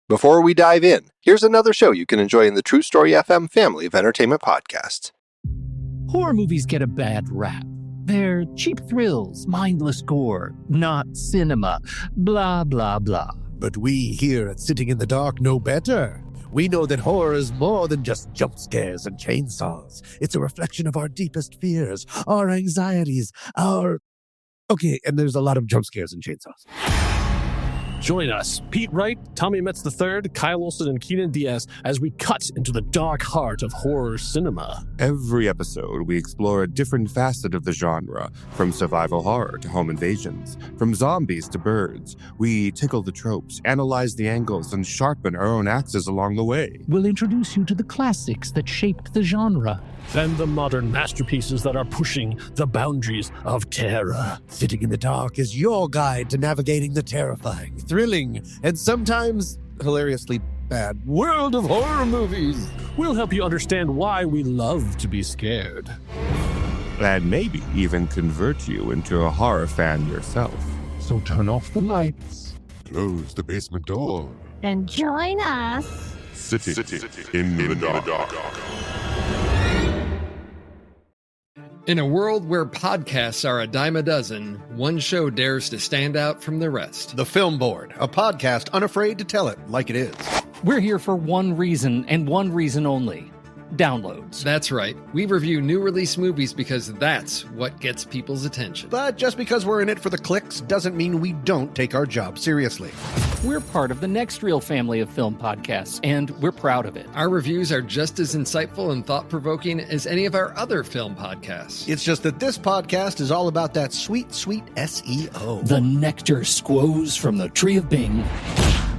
Before we dive in, here's another show you can enjoy in the True Story FM family of entertainment podcasts. Horror movies get a bad rap. They're cheap thrills, mindless gore, not cinema, blah, blah, blah. But we here at Sitting in the Dark know better. We know that horror is more than just jump scares and chainsaws. It's a reflection of our deepest fears, our anxieties, Okay, and there's a lot of jump scares and chainsaws. Join us, Pete Wright, Tommy Metz III, Kyle Olson, and Keenan Diaz, as we cut into the dark heart of horror cinema. Every episode, we explore a different facet of the genre, from survival horror to home invasions, from zombies to birds. We tickle the tropes, analyze the angles, and sharpen our own axes along the way. We'll introduce you to the classics that shaped the genre. And the modern masterpieces that are pushing the boundaries of terror. Sitting in the Dark is your guide to navigating the terrifying, thrilling, and sometimes hilariously bad world of horror movies. We'll help you understand why we love to be scared. And maybe even convert you into a horror fan yourself. So turn off the lights, close the basement door, and join us. Sitting in the Dark. In a world where podcasts are a dime a dozen, one show dares to stand out from the rest. The Film Board, a podcast unafraid to tell it like it is. We're here for one reason and one reason only: downloads. That's right. We review new release movies because that's what gets people's attention. But just because we're in it for the clicks doesn't mean we don't take our job seriously. We're part of the Next Reel family of film podcasts, and we're proud of it. Our reviews are just as insightful and thought-provoking as any of our other film podcasts. It's just that this podcast is all about that sweet, sweet SEO. The nectar squoze from the tree of Bing.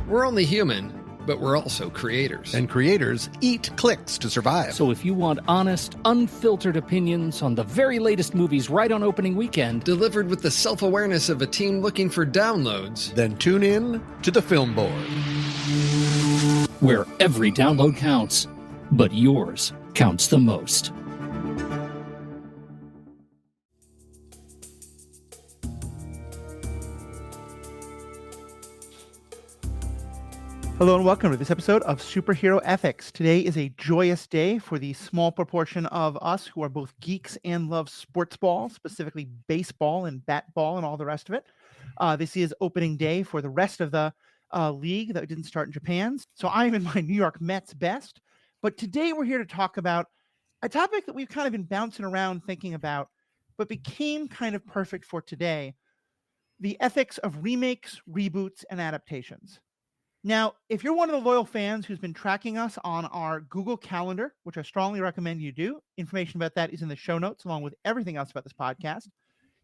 We're only human, but we're also creators. And creators eat clicks to survive. So if you want honest, unfiltered opinions on the very latest movies right on opening weekend, delivered with the self-awareness of a team looking for downloads, then tune in to the Film Board, where every download counts, but yours counts the most. Hello and welcome to this episode of Superhero Ethics. Today is a joyous day for the small proportion of us who are both geeks and love sports ball, specifically baseball and bat ball and all the rest of it. This is opening day for the rest of the league that didn't start in Japan. So I'm in my New York Mets best. But today we're here to talk about a topic that we've kind of been bouncing around thinking about, but became kind of perfect for today: the ethics of remakes, reboots, and adaptations. Now, if you're one of the loyal fans who's been tracking us on our Google Calendar, which I strongly recommend you do, information about that is in the show notes along with everything else about this podcast.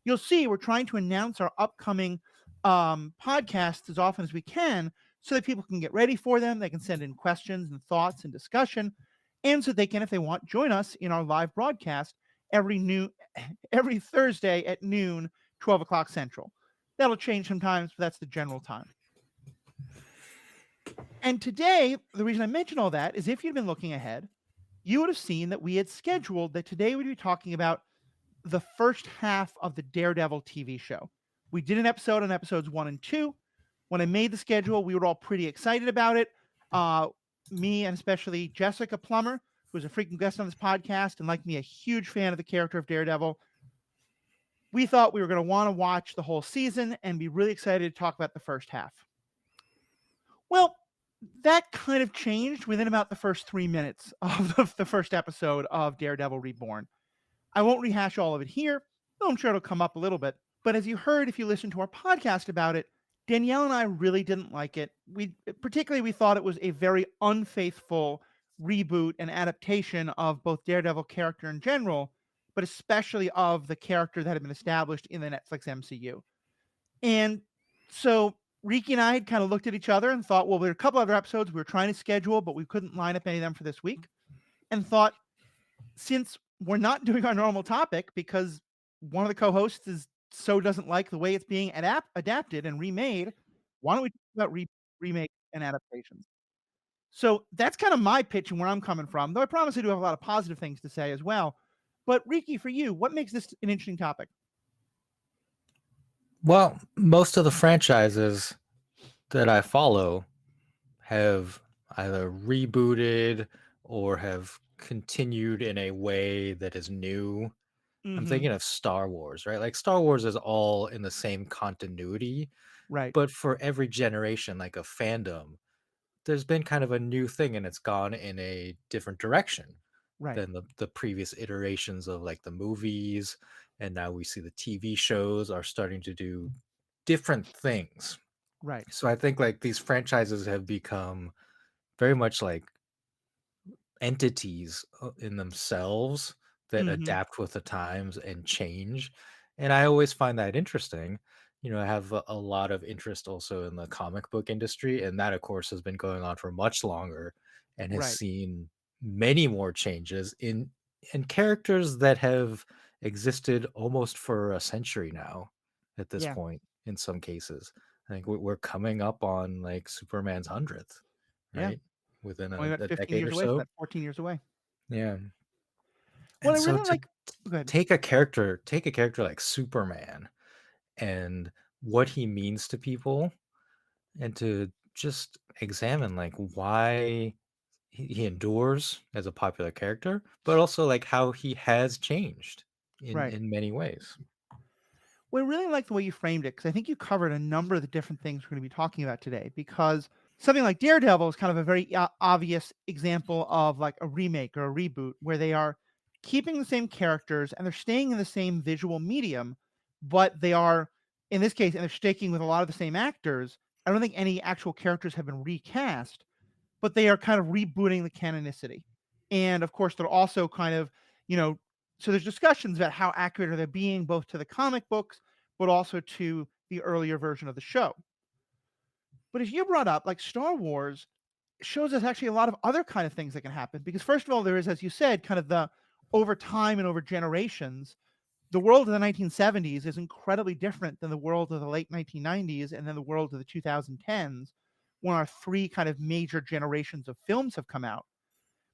You'll see we're trying to announce our upcoming podcasts as often as we can so that people can get ready for them. They can send in questions and thoughts and discussion, and so they can, if they want, join us in our live broadcast every Thursday at noon, 12 o'clock Central. That'll change sometimes, but that's the general time. And today, the reason I mention all that is if you'd been looking ahead, you would have seen that we had scheduled that today we'd be talking about the first half of the Daredevil TV show. We did an episode on episodes 1 and 2. When I made the schedule, we were all pretty excited about it. Me and especially Jessica Plummer, who's a frequent guest on this podcast and like me, a huge fan of the character of Daredevil. We thought we were going to want to watch the whole season and be really excited to talk about the first half. Well, that kind of changed within about the first 3 minutes of the first episode of Daredevil Reborn. I won't rehash all of it here, though I'm sure it'll come up a little bit. But as you heard, if you listened to our podcast about it, Danielle and I really didn't like it. We thought it was a very unfaithful reboot and adaptation of both Daredevil character in general, but especially of the character that had been established in the Netflix MCU. And so Riki and I had kind of looked at each other and thought, well, there are a couple other episodes we were trying to schedule, but we couldn't line up any of them for this week. And thought, since we're not doing our normal topic because one of the co-hosts doesn't like the way it's being adapted and remade, why don't we talk about remake and adaptations? So that's kind of my pitch and where I'm coming from, though I promise I do have a lot of positive things to say as well. But Riki, for you, what makes this an interesting topic? Well, most of the franchises that I follow have either rebooted or have continued in a way that is new. I'm Mm-hmm. thinking of Star Wars, right? Like Star Wars is all in the same continuity, Right. but for every generation, like a fandom, there's been kind of a new thing and it's gone in a different direction Right. than the previous iterations of like the movies. And now we see the TV shows are starting to do different things. Right. So I think like these franchises have become very much like entities in themselves that Mm-hmm. adapt with the times and change. And I always find that interesting. I have a lot of interest also in the comic book industry, and that, of course, has been going on for much longer and has Right. seen many more changes in characters that have existed almost for a century now at this Yeah. point in some cases. I think we're coming up on like Superman's 100th, Yeah. right? Within Only about a 15 decade years or away from so. that, 14 years away. Yeah. What And I so really to like, go ahead. take a character like Superman and what he means to people and to just examine like why he endures as a popular character, but also like how he has changed Right. in many ways. Well, I really like the way you framed it because I think you covered a number of the different things we're going to be talking about today. Because something like Daredevil is kind of a very obvious example of like a remake or a reboot where they are keeping the same characters and they're staying in the same visual medium, but they are, in this case, and they're sticking with a lot of the same actors. I don't think any actual characters have been recast, but they are kind of rebooting the canonicity. And of course, they're also kind of, you know, so there's discussions about how accurate are they being both to the comic books, but also to the earlier version of the show. But as you brought up, like Star Wars shows us actually a lot of other kind of things that can happen. Because first of all, there is, as you said, kind of the over time and over generations, the world of the 1970s is incredibly different than the world of the late 1990s and then the world of the 2010s, when our three kind of major generations of films have come out.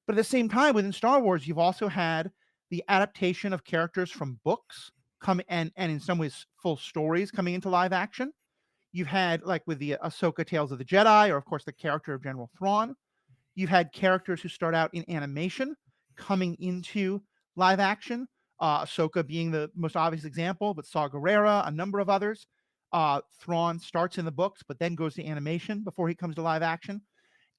But at the same time, within Star Wars, you've also had the adaptation of characters from books come and in some ways full stories coming into live action. You've had like with the Ahsoka Tales of the Jedi, or of course the character of General Thrawn. You've had characters who start out in animation coming into live action. Ahsoka being the most obvious example, but Saw Gerrera, a number of others. Thrawn starts in the books, but then goes to animation before he comes to live action.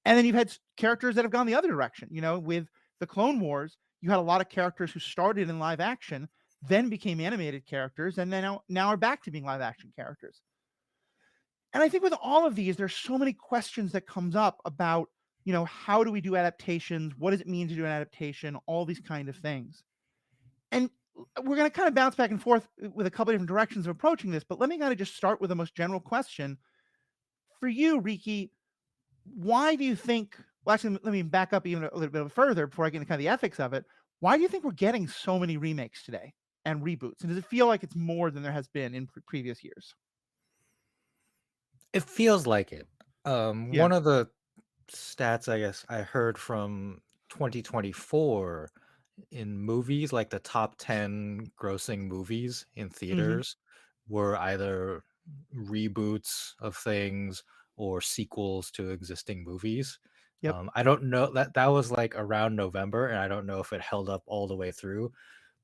And then you've had characters that have gone the other direction. With the Clone Wars, you had a lot of characters who started in live action, then became animated characters, and then now are back to being live action characters. And I think with all of these, there's so many questions that comes up about, how do we do adaptations? What does it mean to do an adaptation? All these kind of things. And we're going to kind of bounce back and forth with a couple of different directions of approaching this, but let me kind of just start with the most general question. For you, Riki, why do you think, well, actually, let me back up even a little bit further before I get into kind of the ethics of it. Why do you think we're getting so many remakes today and reboots? And does it feel like it's more than there has been in previous years? It feels like it. Yeah. One of the stats I guess I heard from 2024 in movies, like the top 10 grossing movies in Mm-hmm. theaters were either reboots of things or sequels to existing movies. Yep. I don't know that was like around November, and I don't know if it held up all the way through.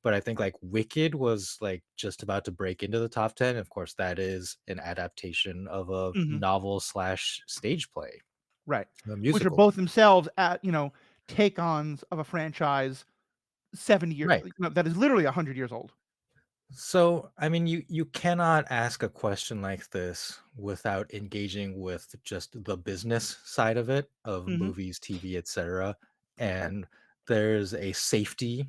But I think like Wicked was like just about to break into the top 10. Of course, that is an adaptation of a Mm-hmm. novel slash stage play, Right. a Which are musical. both themselves at, take-ons of a franchise 70 years, Right. that is literally 100 years old. So, I mean, you cannot ask a question like this without engaging with just the business side of it, of Mm-hmm. movies, TV, etc. And there's a safety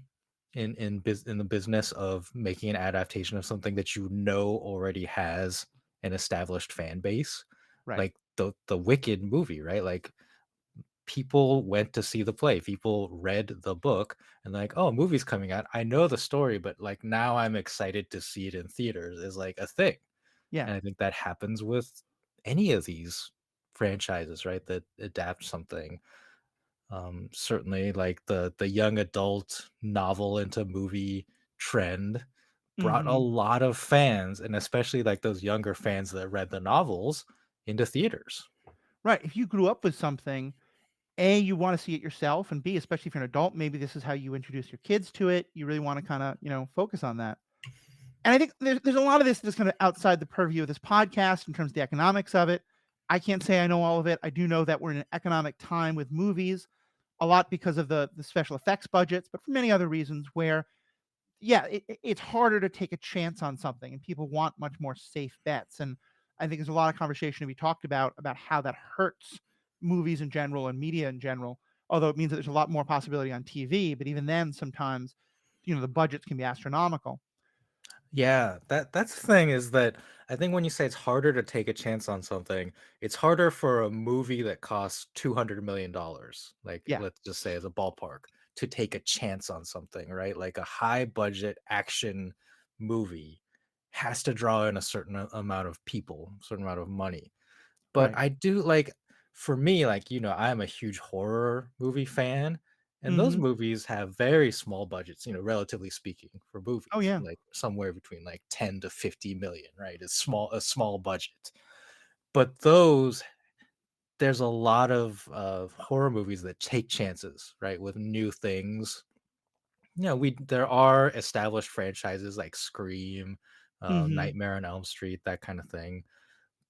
in the business of making an adaptation of something that you know already has an established fan base, Right. like the Wicked movie, right? Like people went to see the play. People read the book and like, oh, a movie's coming out. I know the story, but like now I'm excited to see it in theaters is like a thing. Yeah. And I think that happens with any of these franchises, right? That adapt something. Certainly like the young adult novel into movie trend brought a Mm-hmm. lot of fans, and especially like those younger fans that read the novels into theaters. Right. If you grew up with something, A, you want to see it yourself, and B, especially if you're an adult, maybe this is how you introduce your kids to it. You really want to kind of, focus on that. And I think there's a lot of this that's kind of outside the purview of this podcast in terms of the economics of it. I can't say I know all of it. I do know that we're in an economic time with movies, a lot because of the special effects budgets, but for many other reasons where, yeah, it's harder to take a chance on something, and people want much more safe bets. And I think there's a lot of conversation to be talked about how that hurts movies in general and media in general. Although it means that there's a lot more possibility on TV, but even then, sometimes, the budgets can be astronomical. Yeah, that's the thing is that I think when you say it's harder to take a chance on something, it's harder for a movie that costs $200 million, like Yeah, let's just say as a ballpark, to take a chance on something, right? Like a high budget action movie has to draw in a certain amount of people, certain amount of money. But right. I do like for me, like, I am a huge horror movie fan, and those Mhm. movies have very small budgets, relatively speaking, for Oh, movies, yeah. like somewhere between like 10 to 50 million, right? It's a small budget. But there's a lot of horror movies that take chances, right, with new things. We there are established franchises like Scream, Mhm. Nightmare on Elm Street, that kind of thing.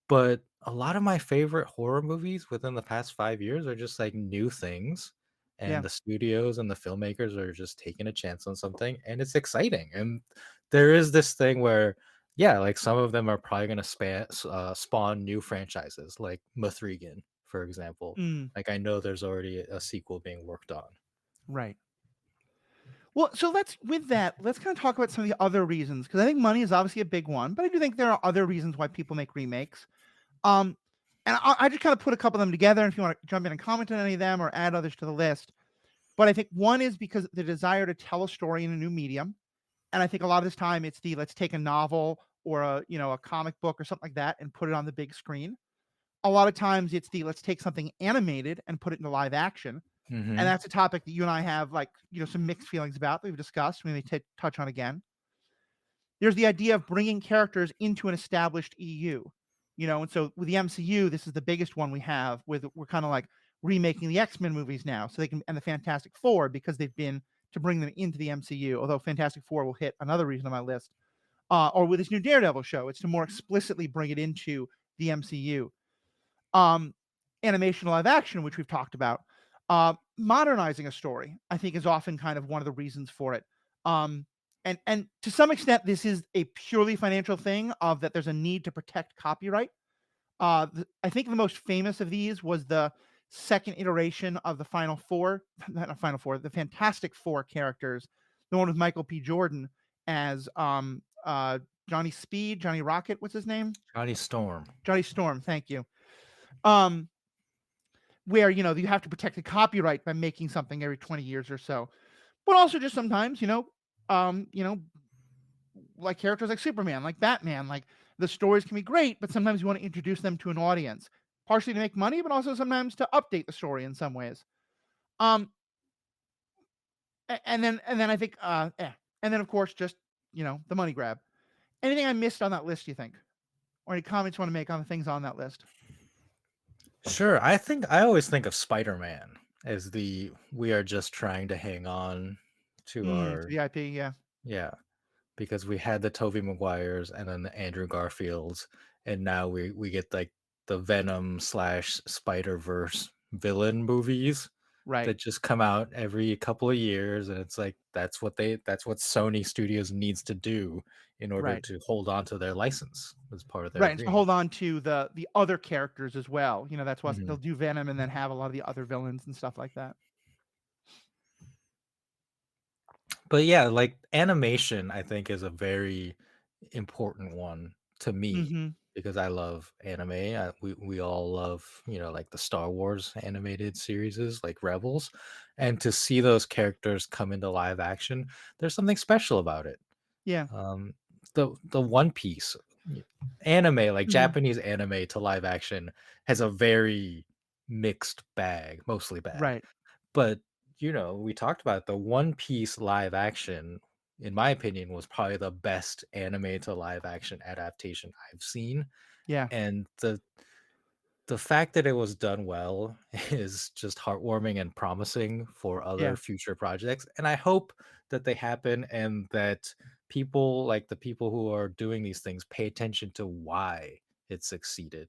But a lot of my favorite horror movies within the past 5 years are just, like, new things, and Yeah. the studios and the filmmakers are just taking a chance on something, and it's exciting, and there is this thing where, yeah, like, some of them are probably gonna spawn new franchises, like Mithrigan, for example. Mm, Like, I know there's already a sequel being worked on. right. Well, so let's kind of talk about some of the other reasons, because I think money is obviously a big one, but I do think there are other reasons why people make remakes. Um, and I just kind of put a couple of them together. And if you want to jump in and comment on any of them or add others to the list, but I think one is because the desire to tell a story in a new medium, and I think a lot of this time it's the let's take a novel or a comic book or something like that and put it on the big screen. A lot of times it's the let's take something animated and put it into live action. And Mhm. that's a topic that you and I have, like, some mixed feelings about that we've discussed. We may touch on again. There's the idea of bringing characters into an established EU, and so with the MCU, this is the biggest one we have. With we're kind of like remaking the X-Men movies now, so they can, and the Fantastic Four, because they've been to bring them into the MCU. Although Fantastic Four will hit another reason on my list, or with this new Daredevil show, it's to more explicitly bring it into the MCU. Um, Animation live action, which we've talked about, modernizing a story, I think, is often kind of one of the reasons for it. And to some extent, this is a purely financial thing of that there's a need to protect copyright. I think the most famous of these was the second iteration of the Final Four, not Final Four, the Fantastic Four characters, the one with Michael P. Jordan as Johnny Speed, Johnny Rocket, what's his name? Johnny Storm. Johnny Storm, thank you. Um, where you have to protect the copyright by making something every 20 years or so, but also just sometimes um you know like characters like Superman, like Batman, like the stories can be great, but sometimes you want to introduce them to an audience, partially to make money, but also sometimes to update the story in some ways. um and then I think and then of course just the money grab. Anything I missed on that list, you think, or any comments you want to make on the things on that list? Sure, I always think of Spider-Man as the we are just trying to hang on to To our. the IP, yeah. Yeah, because we had the Tobey Maguires and then the Andrew Garfields, and now we get like the Venom slash Spider-Verse villain movies Right. that just come out every couple of years, and it's like that's what Sony Studios needs to do in order Right. to hold on to their license as part of their Right, and to agreement. hold on to the other characters as well. That's why they'll Mhm. do Venom and then have a lot of the other villains and stuff like that. But yeah, like animation, I think is a very important one to me Mhm. because I love anime. We all love, like the Star Wars animated series like Rebels, and to see those characters come into live action, there's something special about it. Yeah. Um, the One Piece anime, like Mhm. Japanese anime to live action, has a very mixed bag, mostly bad. Right. But, we talked about the One Piece live action, in my opinion, was probably the best anime to live action adaptation I've seen. Yeah. And the fact that it was done well is just heartwarming and promising for other Yeah. future projects. And I hope that they happen and that people, like the people who are doing these things, pay attention to why it succeeded.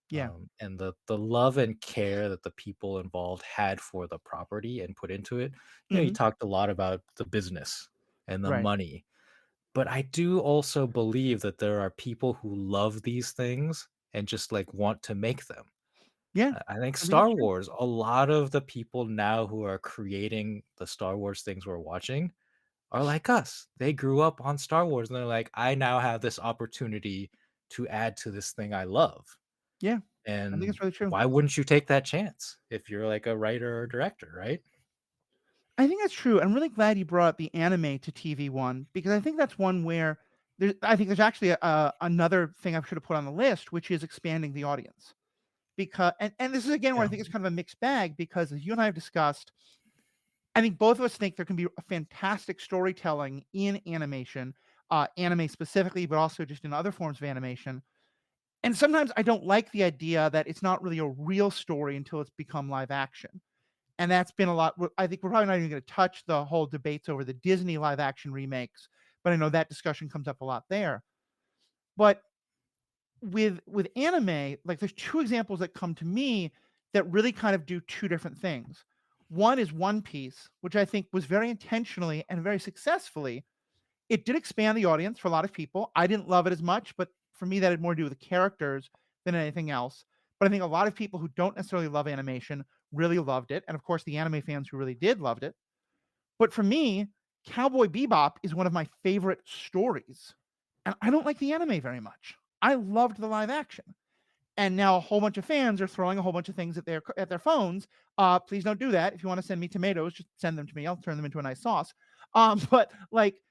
Yeah. And the love and care that the people involved had for the property and put into it. You Hmm. talked a lot about the business and the Right. money, but I do also believe that there are people who love these things and just like want to make them. Yeah. I think I think that's Star true. Wars, a lot of the people now who are creating the Star Wars things we're watching are like us. They grew up on Star Wars and they're like, I now have this opportunity to add to this thing I love. Yeah. I think And it's really true. why wouldn't you take that chance if you're like a writer or director, right? I think that's true. I'm really glad you brought up the anime to TV one because I think that's one where I think there's actually another thing I should have put on the list, which is expanding the audience. Because and this is again where I Yeah. think it's kind of a mixed bag because as you and I have discussed, I think both of us think there can be a fantastic storytelling in animation, anime specifically, but also just in other forms of animation. And sometimes I don't like the idea that it's not really a real story until it's become live action. And that's been a lot. I think we're probably not even going to touch the whole debates over the Disney live action remakes, but I know that discussion comes up a lot there. But with anime, like there's two examples that come to me that really kind of do two different things. One is One Piece, which I think was very intentionally and very successfully. It did expand the audience for a lot of people. I didn't love it as much, but for me, that had more to do with the characters than anything else. But I think a lot of people who don't necessarily love animation really loved it. And of course, the anime fans who really did loved it. But for me, Cowboy Bebop is one of my favorite stories. And I don't like the anime very much. I loved the live action. And now a whole bunch of fans are throwing a whole bunch of things at their phones. Please don't do that. If you want to send me tomatoes, just send them to me. I'll turn them into a nice sauce. But like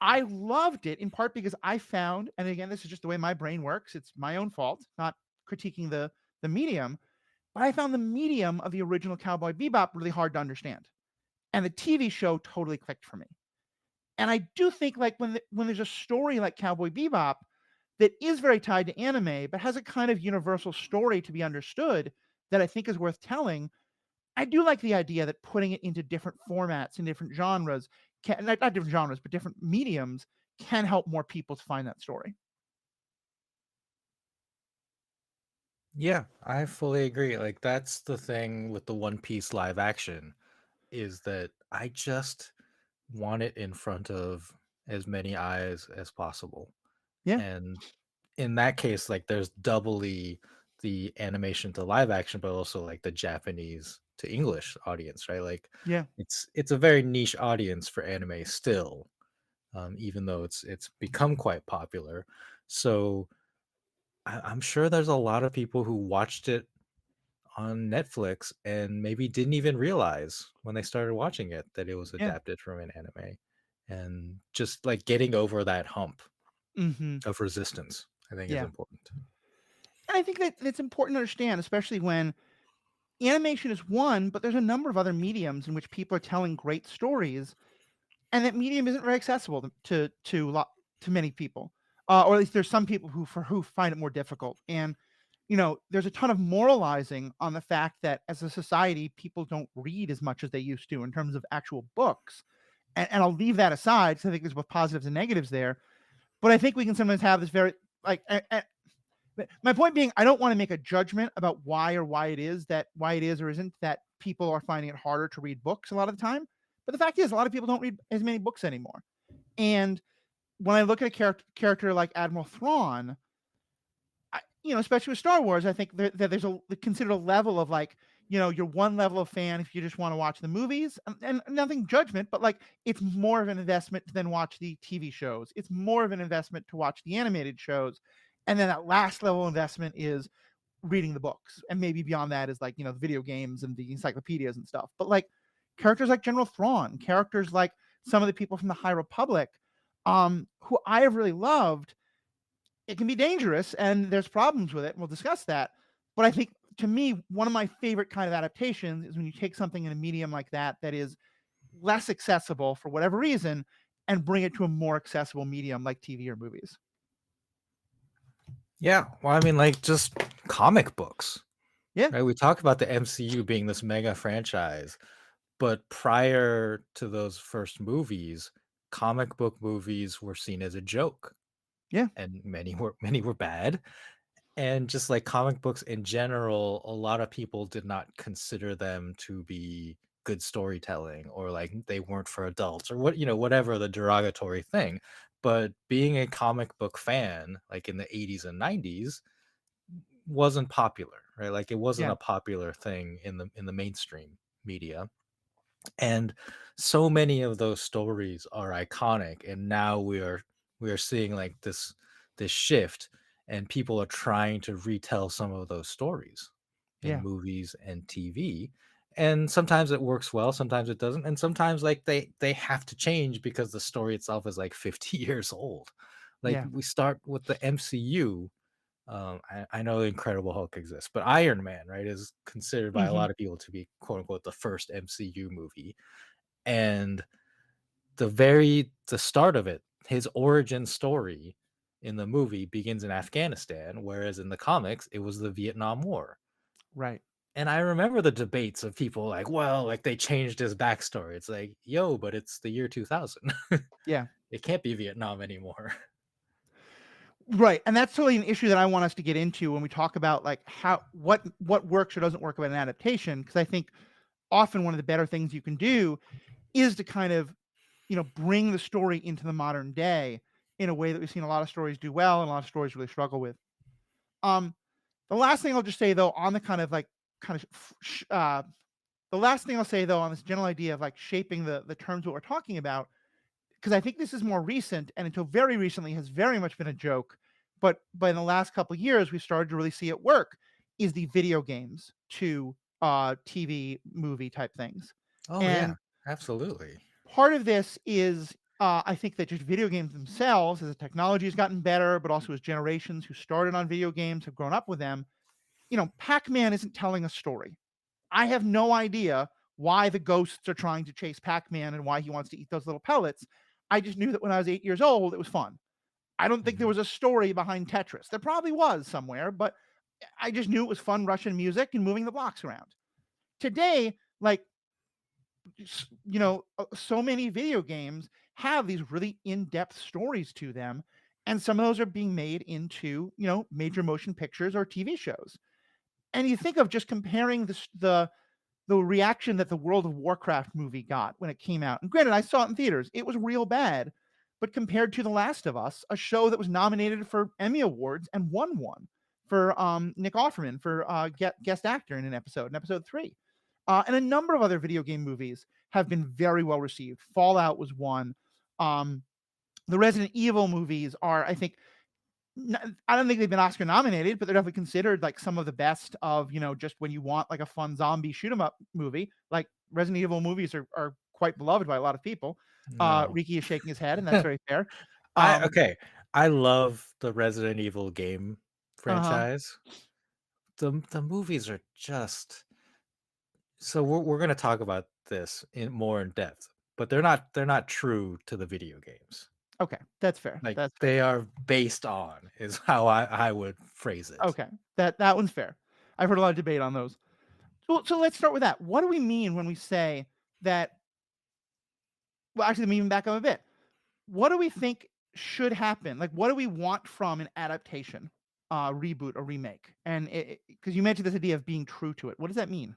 I loved it in part because I found, and again, this is just the way my brain works. It's my own fault, not critiquing the medium, but I found the medium of the original Cowboy Bebop really hard to understand, and the TV show totally clicked for me. And I do think like when there's a story like Cowboy Bebop that is very tied to anime, but has a kind of universal story to be understood that I think is worth telling. I do like the idea that putting it into different formats and different genres not different genres, but different mediums can help more people to find that story. Yeah, I fully agree. Like that's the thing with the One Piece live action is that I just want it in front of as many eyes as possible. Yeah. And in that case, like there's doubly the animation to live action, but also like the Japanese to English audience, right? Like Yeah. it's a very niche audience for anime still, even though it's become quite popular. So I'm sure there's a lot of people who watched it on Netflix and maybe didn't even realize when they started watching it that it was Yeah. adapted from an anime. And just like getting over that hump Hmm. of resistance, I think is Yeah. important. And I think that it's important to understand, especially when animation is one, but there's a number of other mediums in which people are telling great stories, and that medium isn't very accessible to many people, or at least there's some people who find it more difficult. And there's a ton of moralizing on the fact that as a society, people don't read as much as they used to in terms of actual books. And I'll leave that aside because I think there's both positives and negatives there. But I think we can sometimes have this very like. My point being, I don't want to make a judgment about why it is or isn't that people are finding it harder to read books a lot of the time. But the fact is, a lot of people don't read as many books anymore. And when I look at a character like Admiral Thrawn, especially with Star Wars, I think that there's considered a level of like, you're one level of fan if you just want to watch the movies, and nothing judgment, but like it's more of an investment to then watch the TV shows. It's more of an investment to watch the animated shows, and then that last level of investment is reading the books, and maybe beyond that is like the video games and the encyclopedias and stuff. But like characters like General Thrawn, characters like some of the people from the High Republic, who I have really loved. It can be dangerous and there's problems with it. And we'll discuss that. But I think to me, one of my favorite kind of adaptations is when you take something in a medium like that is less accessible for whatever reason and bring it to a more accessible medium like TV or movies. Yeah, well, I mean, like, just comic books, Yeah. right? We talk about the MCU being this mega franchise, but prior to those first movies, comic book movies were seen as a joke, Yeah. and many were bad. And just like comic books in general, a lot of people did not consider them to be good storytelling, or like they weren't for adults, or whatever the derogatory thing. But being a comic book fan, like in the 80s and 90s, wasn't popular, right? Like it wasn't Yeah. a popular thing in the mainstream media. And so many of those stories are iconic, and now we are seeing like this shift, and people are trying to retell some of those stories in Yeah. movies and TV. And sometimes it works well, sometimes it doesn't, and sometimes like they have to change because the story itself is like 50 years old. Like Yeah. we start with the MCU. I know Incredible Hulk exists, but Iron Man, right, is considered by a Hmm. lot of people to be quote unquote the first MCU movie. And the start of it, his origin story in the movie begins in Afghanistan, whereas in the comics it was the Vietnam War. Right. And I remember the debates of people like, well, like they changed his backstory. It's like, yo, but it's the year 2000. Yeah. It can't be Vietnam anymore. Right. And that's totally an issue that I want us to get into when we talk about like what works or doesn't work about an adaptation. Because I think often one of the better things you can do is to kind of, bring the story into the modern day in a way that we've seen a lot of stories do well and a lot of stories really struggle with. Um, the last thing I'll just say though, on the kind of, the last thing I'll say though, on this general idea of like shaping the terms of what we're talking about, because I think this is more recent and until very recently has very much been a joke, but in the last couple of years we started to really see it work, is the video games to TV movie type things. Oh yeah, And absolutely. part of this is I think that just video games themselves, as the technology has gotten better, but also as generations who started on video games have grown up with them, Pac-Man isn't telling a story. I have no idea why the ghosts are trying to chase Pac-Man and why he wants to eat those little pellets. I just knew that when I was 8 years old, it was fun. I don't think there Mhm. was a story behind Tetris. There probably was somewhere, but I just knew it was fun Russian music and moving the blocks around. Today, like, so many video games have these really in-depth stories to them, and some of those are being made into, major motion pictures or TV shows. And you think of just comparing the reaction that the World of Warcraft movie got when it came out. And granted, I saw it in theaters. It was real bad. But compared to The Last of Us, a show that was nominated for Emmy Awards and won one for Nick Offerman for guest actor in episode 3. And a number of other video game movies have been very well received. Fallout was one. Um, the Resident Evil movies are, I think, I don't think they've been Oscar nominated, but they're definitely considered like some of the best of, just when you want like a fun zombie shoot 'em up movie. Like Resident Evil movies are quite beloved by a lot of people. No. Riki is shaking his head, and that's very fair. I Um, okay. I love the Resident Evil game uh-huh. franchise. The movies are just so we're gonna talk about this in more in depth, but they're not true to the video games. Okay, that's fair. Like That's fair. they are based on is how I would phrase it. Okay, that one's fair. I've heard a lot of debate on those. So let's start with that. What do we mean when we say that? Well, actually, let me even back up a bit. What do we think should happen? Like, what do we want from an adaptation, reboot, or remake? And because you mentioned this idea of being true to it, what does that mean?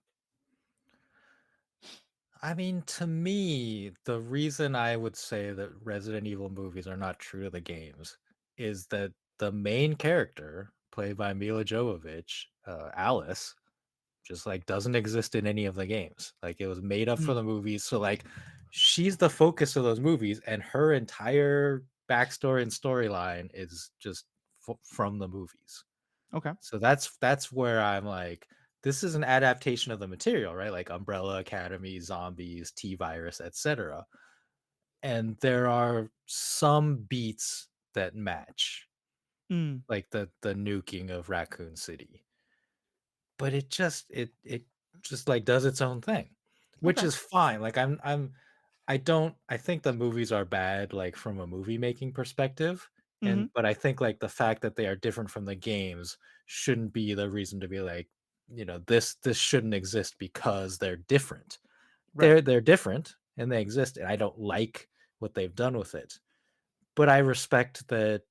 I mean, to me, the reason I would say that Resident Evil movies are not true to the games is that the main character, played by Mila Jovovich, Alice, just like doesn't exist in any of the games. Like it was made up for Mm, the movies. So like she's the focus of those movies, and her entire backstory and storyline is just from the movies. okay. So that's where I'm like, this is an adaptation of the material, right? Like Umbrella Academy, zombies, T virus, etc. And there are some beats that match, Mm, like the nuking of Raccoon City, but it just like does its own thing, which okay. is fine. Like I think the movies are bad, like from a movie making perspective. And but I think like the fact that they are different from the games shouldn't be the reason to be like, this shouldn't exist because they're different. Right. They're different and they exist, and I don't like what they've done with it. But I respect that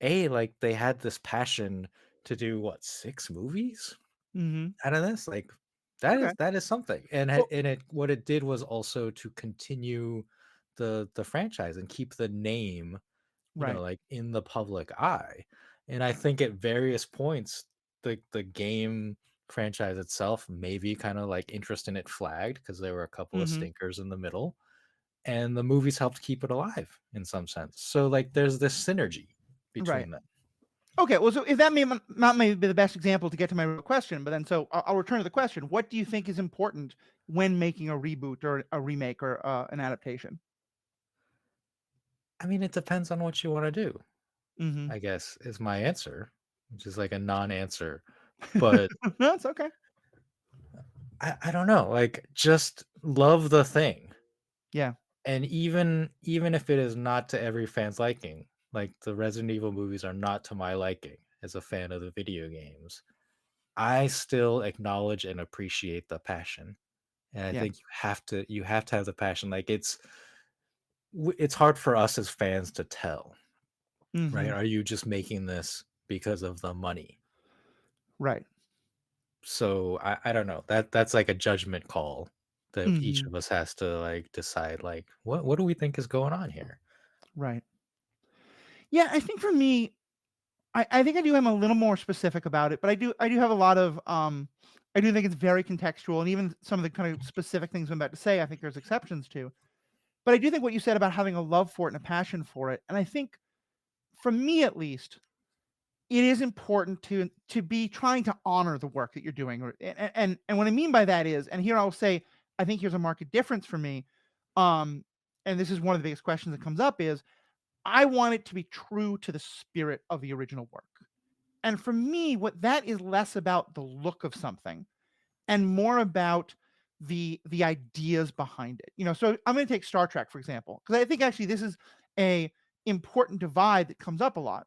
like they had this passion to do what, 6 movies Mm-hmm. out of this? Like Okay. that is something. And Well, it what it did was also to continue the franchise and keep the name, right. like in the public eye. And I think at various points the game franchise itself maybe kind of like interest in it flagged because there were a couple of Mm-hmm. stinkers in the middle, and the movies helped keep it alive in some sense. So like there's this synergy Right. between them. Okay. Well, so if that not maybe be the best example to get to my real question, but then so I'll return to the question. What do you think is important when making a reboot or a remake or an adaptation? I mean, it depends on what you want to do, Mm-hmm. I guess, is my answer, which is like a non-answer. But No, it's okay. I don't know, like just love the thing. Yeah. And even if it is not to every fan's liking, like the Resident Evil movies are not to my liking as a fan of the video games, I still acknowledge and appreciate the passion. And I Yeah. think you have to have the passion. Like it's hard for us as fans to tell, right? Mm-hmm. Are you just making this because of the money? Right. So I don't know. That's like a judgment call that each Mm-hmm. of us has to like decide like what do we think is going on here? Right. Yeah, I think for me, I think I do am a little more specific about it, but I do have a lot of I do think it's very contextual, and even some of the kind of specific things I'm about to say, I think there's exceptions to. But I do think what you said about having a love for it and a passion for it, and I think for me at least, it is important to be trying to honor the work that you're doing. And what I mean by that is, and here I'll say, I think here's a marked difference for me. Um, and this is one of the biggest questions that comes up is I want it to be true to the spirit of the original work. And for me, what that is less about the look of something and more about the ideas behind it. So I'm going to take Star Trek for example, because I think actually this is a important divide that comes up a lot.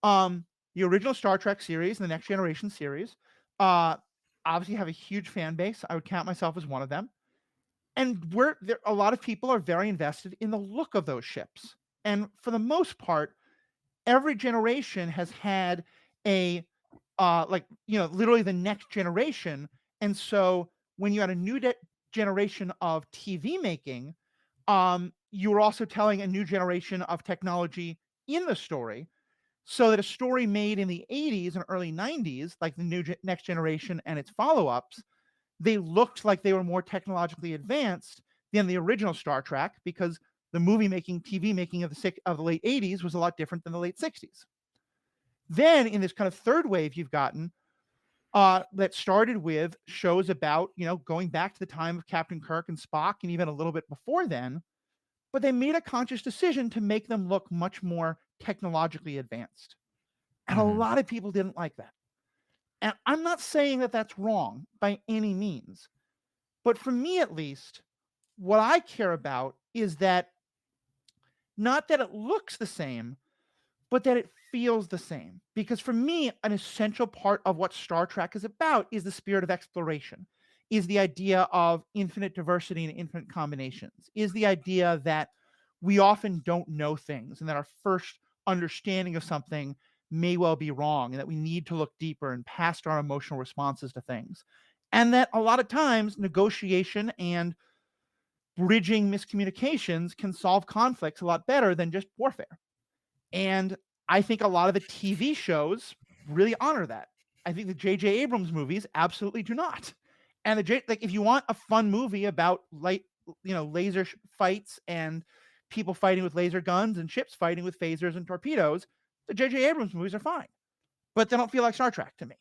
The original Star Trek series and the Next Generation series, uh, obviously have a huge fan base. I would count myself as one of them. And a lot of people are very invested in the look of those ships. And for the most part, every generation has had a literally the next generation. And so when you had a new generation of TV making, you were also telling a new generation of technology in the story, so that a story made in the 80s and early 90s, like the next generation and its follow-ups, they looked like they were more technologically advanced than the original Star Trek, because the movie making, TV making of the late 80s was a lot different than the late 60s. Then in this kind of third wave you've gotten, that started with shows about, going back to the time of Captain Kirk and Spock and even a little bit before then, but they made a conscious decision to make them look much more technologically advanced. And a Mhm. lot of people didn't like that. And I'm not saying that that's wrong by any means, but for me at least, what I care about is that not that it looks the same, but that it feels the same. Because for me, an essential part of what Star Trek is about is the spirit of exploration, is the idea of infinite diversity and infinite combinations, is the idea that we often don't know things and that our first understanding of something may well be wrong, and that we need to look deeper and past our emotional responses to things. And that a lot of times negotiation and bridging miscommunications can solve conflicts a lot better than just warfare. And I think a lot of the TV shows really honor that. I think the J.J. Abrams movies absolutely do not. And if you want a fun movie about laser fights and people fighting with laser guns and ships fighting with phasers and torpedoes, the J.J. Abrams movies are fine, but they don't feel like Star Trek to me.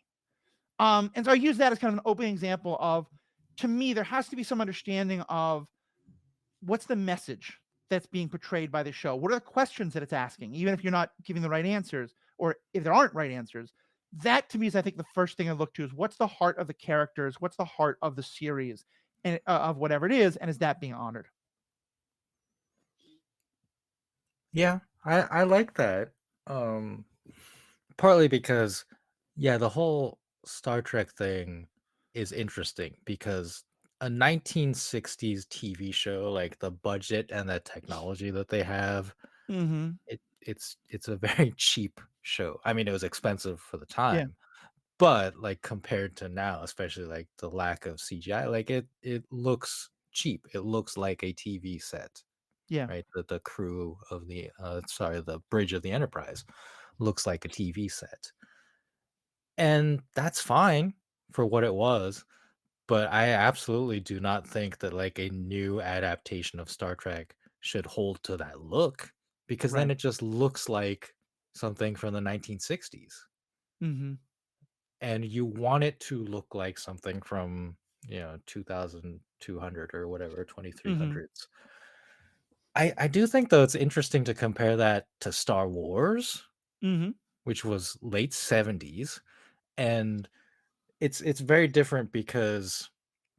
And so I use that as kind of an open example of, to me, there has to be some understanding of what's the message that's being portrayed by the show? What are the questions that it's asking, even if you're not giving the right answers, or if there aren't right answers? That to me is, I think, the first thing I look to is what's the heart of the characters, what's the heart of the series, and of whatever it is, and is that being honored? Yeah, I like that. Um, Partly because, yeah, the whole Star Trek thing is interesting because a 1960s TV show, like the budget and the technology that they have, Mm-hmm. it's a very cheap show. I mean, it was expensive for the Yeah. time, but like compared to now, especially like the lack of CGI, like it looks cheap. It looks like a TV set, Yeah. right? The crew of the bridge of the Enterprise looks like a TV set. And that's fine for what it was, but I absolutely do not think that like a new adaptation of Star Trek should hold to that look because then Right. it just looks like something from the 1960s. Mm-hmm. And you want it to look like something from, 2200 or whatever, Mm-hmm. 2300s. I do think though it's interesting to compare that to Star Wars, Mm-hmm. which was late 70s, and it's very different because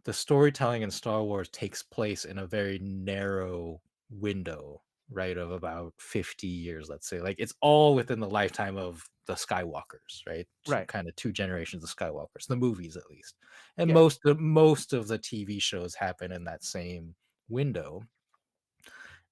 the storytelling in Star Wars takes place in a very narrow window, right, of about 50 years, let's say. Like it's all within the lifetime of the Skywalkers, right? Right. Kind of two generations of Skywalkers, the movies at least. And Yeah. most of the TV shows happen in that same window,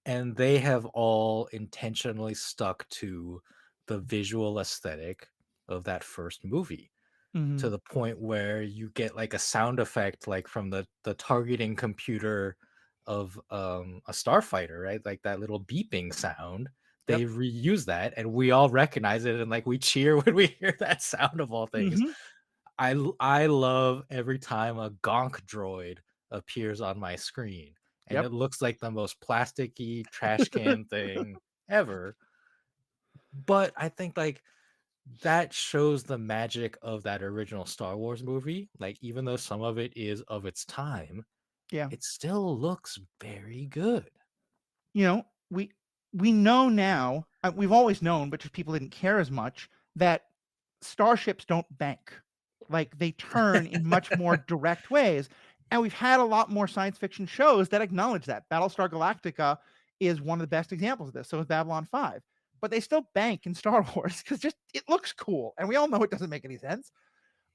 and they have all intentionally stuck to the visual aesthetic of that first movie Mm-hmm. to the point where you get like a sound effect like from the targeting computer of a starfighter, right? Like that little beeping sound. Yep. They reuse that and we all recognize it and like we cheer when we hear that sound of all things. Mm-hmm. I love every time a gonk droid appears on my screen and Yep. it looks like the most plasticky trash can thing ever. But I think like that shows the magic of that original Star Wars movie. Like, even though some of it is of its time, Yeah. it still looks very good. You know, we know now, we've always known, but just people didn't care as much, that starships don't bank. Like they turn in much more direct ways. And we've had a lot more science fiction shows that acknowledge that. Battlestar Galactica is one of the best examples of this. So is Babylon 5. But they still bank in Star Wars because just it looks cool. And we all know it doesn't make any sense.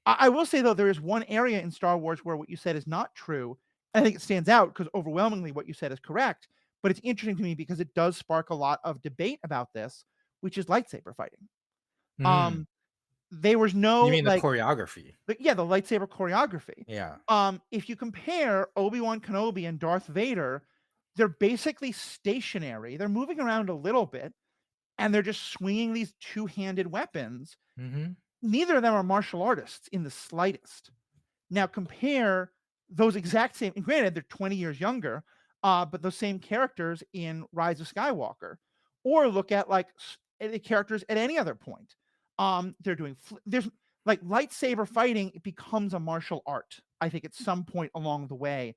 I will say though, there is one area in Star Wars where what you said is not true. I think it stands out because overwhelmingly what you said is correct. But it's interesting to me because it does spark a lot of debate about this, which is lightsaber fighting. Mm. Um, there was You no mean the like, choreography? yeah, the lightsaber choreography. Yeah. If you compare Obi-Wan Kenobi and Darth Vader, they're basically stationary. They're moving around a little bit, and they're just swinging these two-handed weapons. Mm-hmm. Neither of them are martial artists in the slightest. Now compare those exact same, and granted they're 20 years younger, but those same characters in Rise of Skywalker, or look at like the characters at any other point. They're doing there's like lightsaber fighting. It becomes a martial art, I think, at some point along the way,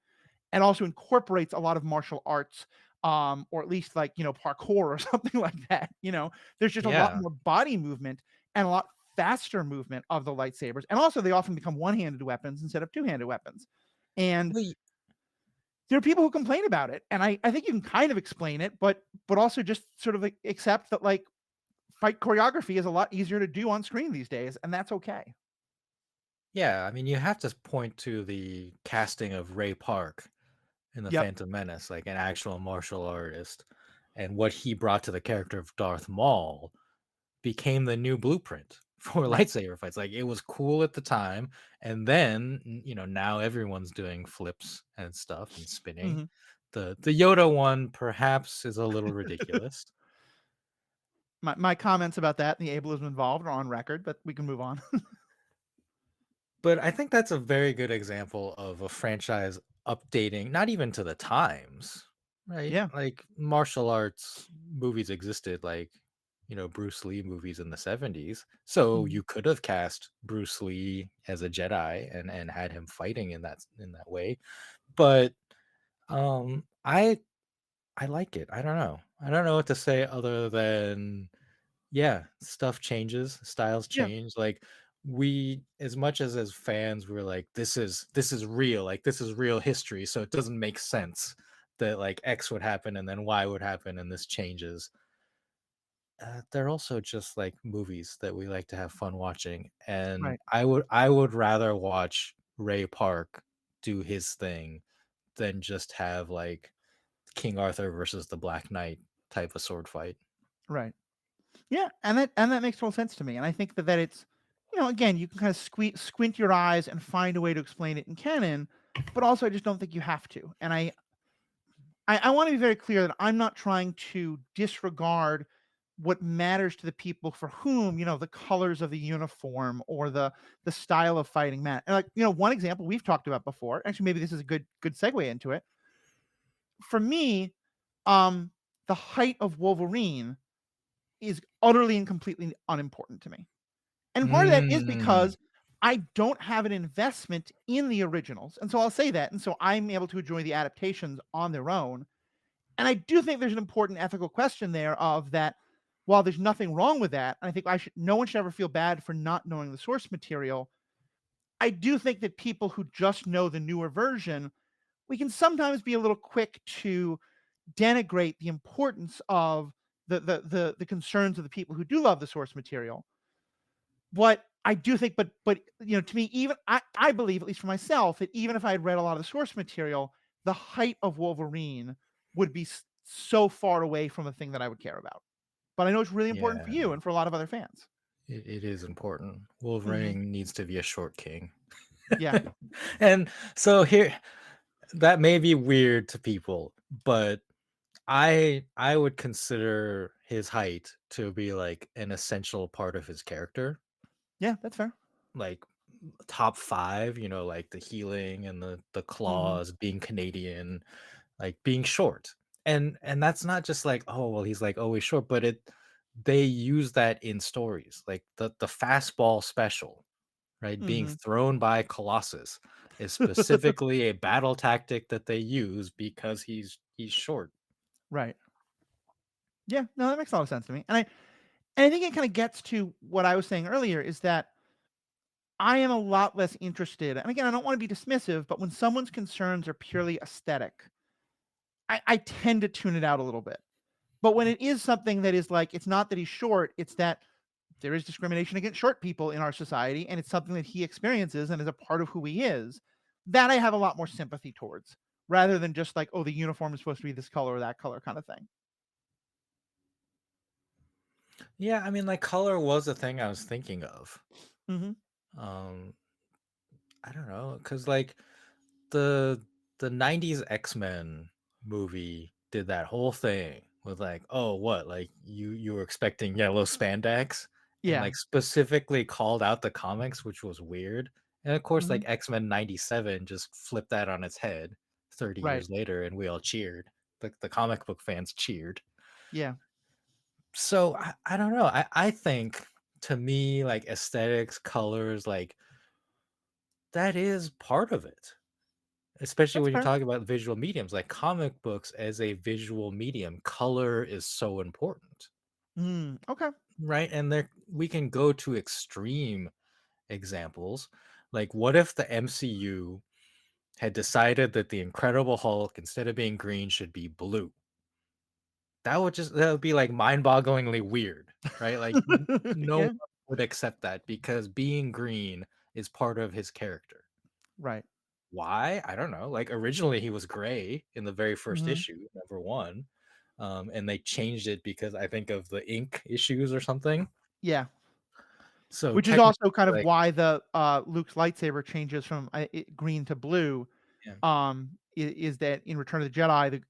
and also incorporates a lot of martial arts, or at least like parkour or something like that. There's just a lot Yeah. more body movement and a lot faster movement of the lightsabers, and also they often become one-handed weapons instead of two-handed weapons. And Well, there are people who complain about it, and I think you can kind of explain it, but also just sort of like accept that like fight choreography is a lot easier to do on screen these days, and that's okay. yeah. I mean, you have to point to the casting of Ray Park in The Yep. Phantom Menace, like an actual martial artist, and what he brought to the character of Darth Maul became the new blueprint for Right. lightsaber fights. Like it was cool at the time, and then now everyone's doing flips and stuff and spinning. Mhm. The Yoda one perhaps is a little ridiculous, My comments about that and the ableism involved are on record, but we can move on. but I think that's a very good example of a franchise updating, not even to the times, right? Yeah. Like martial arts movies existed, like Bruce Lee movies in the 70s. So Mhm. you could have cast Bruce Lee as a Jedi and had him fighting in that way. But I like it. I don't know. I don't know what to say other than yeah, stuff changes, styles Yeah. change. Like we as much as fans we're like this is real, like this is real history, so it doesn't make sense that like X would happen and then Y would happen and this changes. they're also just like movies that we like to have fun watching, and Right. I would rather watch Ray Park do his thing than just have like King Arthur versus the Black Knight type of sword fight. Right. Yeah, and that makes total sense to me. And I think that it's, again, you can kind of squint your eyes and find a way to explain it in canon, but also I just don't think you have to. And I want to be very clear that I'm not trying to disregard what matters to the people for whom, the colors of the uniform or the style of fighting matter. And like, one example we've talked about before, actually maybe this is a good segue into it. For me, um, the height of Wolverine is utterly and completely unimportant to me. And part of that is Mm, because I don't have an investment in the originals. And so I'll say that. And so I'm able to enjoy the adaptations on their own. And I do think there's an important ethical question there of that while there's nothing wrong with that, and I think no one should ever feel bad for not knowing the source material. I do think that people who just know the newer version, we can sometimes be a little quick to denigrate the importance of the concerns of the people who do love the source material. But I do think, but to me, even I believe, at least for myself, that even if I had read a lot of the source material, the height of Wolverine would be so far away from the thing that I would care about. But I know it's really important for yeah, you and for a lot of other fans. it is important. Mhm. Wolverine needs to be a short king. Yeah. And so here, that may be weird to people, but I would consider his height to be like an essential part of his character. Yeah, that's fair. Like top 5, like the healing and the Mhm. claws, being Canadian, like being short. And that's not just like, oh, well, he's like always short, but they use that in stories. Like the fastball special, right? Being Mhm. thrown by Colossus is specifically a battle tactic that they use because he's short. Right. Yeah, no, that makes a lot of sense to me. And I think it kinda gets to what I was saying earlier is that I am a lot less interested, and again, I don't wanna be dismissive, but when someone's concerns are purely aesthetic, I tend to tune it out a little bit. But when it is something that is like, it's not that he's short, it's that there is discrimination against short people in our society, and it's something that he experiences and is a part of who he is, that I have a lot more sympathy towards, rather than just like, oh, the uniform is supposed to be this color or that color kind of thing. Yeah, I mean, like color was a thing I was thinking of. Mhm. Um, I don't know, because like the the 90s X-Men movie did that whole thing with like, oh, what? Like you were expecting yellow spandex and Yeah. like specifically called out the comics, which was weird. And of course, Mhm. like X-Men 97 just flipped that on its head 30 Right. years later, and we all cheered. The comic book fans cheered. Yeah. So I don't know. I think to me, like aesthetics, colors, like that is part of it. Especially That's when you're fair. talking about visual mediums, like comic books as a visual medium, color is so important, Okay. right? And there we can go to extreme examples. Like, what if the MCU had decided that the Incredible Hulk, instead of being green, should be blue? That would be like mind-bogglingly weird, right? Like no one Yeah. would accept that because being green is part of his character. Right. Why? I don't know. Like originally he was gray in the very first Mhm. issue, number 1. And they changed it because I think of the ink issues or something. Yeah. So Which is technically, also kind of like, why the, Luke's lightsaber changes from, green to blue, yeah, is that in Return of the Jedi,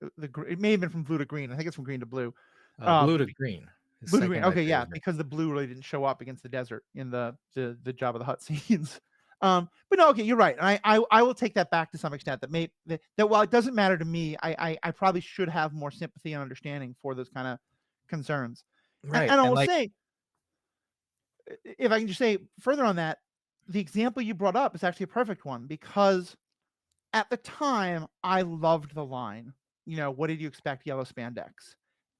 it may have been from blue to green. I think it's from green to blue. blue But to green. His blue to green. second Okay, lightsaber yeah, is green. because the blue really didn't show up against the desert in the Jabba the Hutt scenes. But no, okay, you're right. And I will take that back to some extent. That while it doesn't matter to me, I probably should have more sympathy and understanding for those kind of concerns. And Right. and I And will like, say, if I can just say further on that, the example you brought up is actually a perfect one because at the time I loved the line, what did you expect, yellow spandex?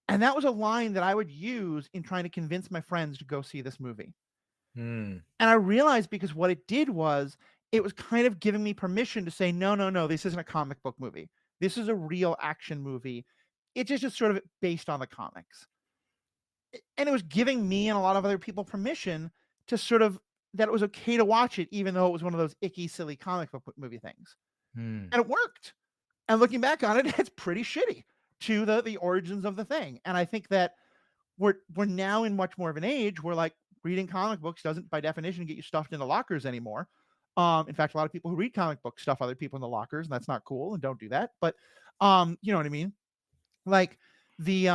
And that was a line that I would use in trying to convince my friends to go see this movie. hmm, And I realized because what it did was it was kind of giving me permission to say, no, no, no, this isn't a comic book movie. This is a real action movie. It's just sort of based on the comics. and it was giving me and a lot of other people permission to sort of that it was okay to watch it, even though it was one of those icky, silly comic book movie things, Hmm. and it worked. And looking back on it, it's pretty shitty to the origins of the thing. And I think that we're now in much more of an age where like reading comic books doesn't by definition get you stuffed into lockers anymore. In fact, a lot of people who read comic books stuff other people in the lockers, and that's not cool. And don't do that. But you know what I mean? Like the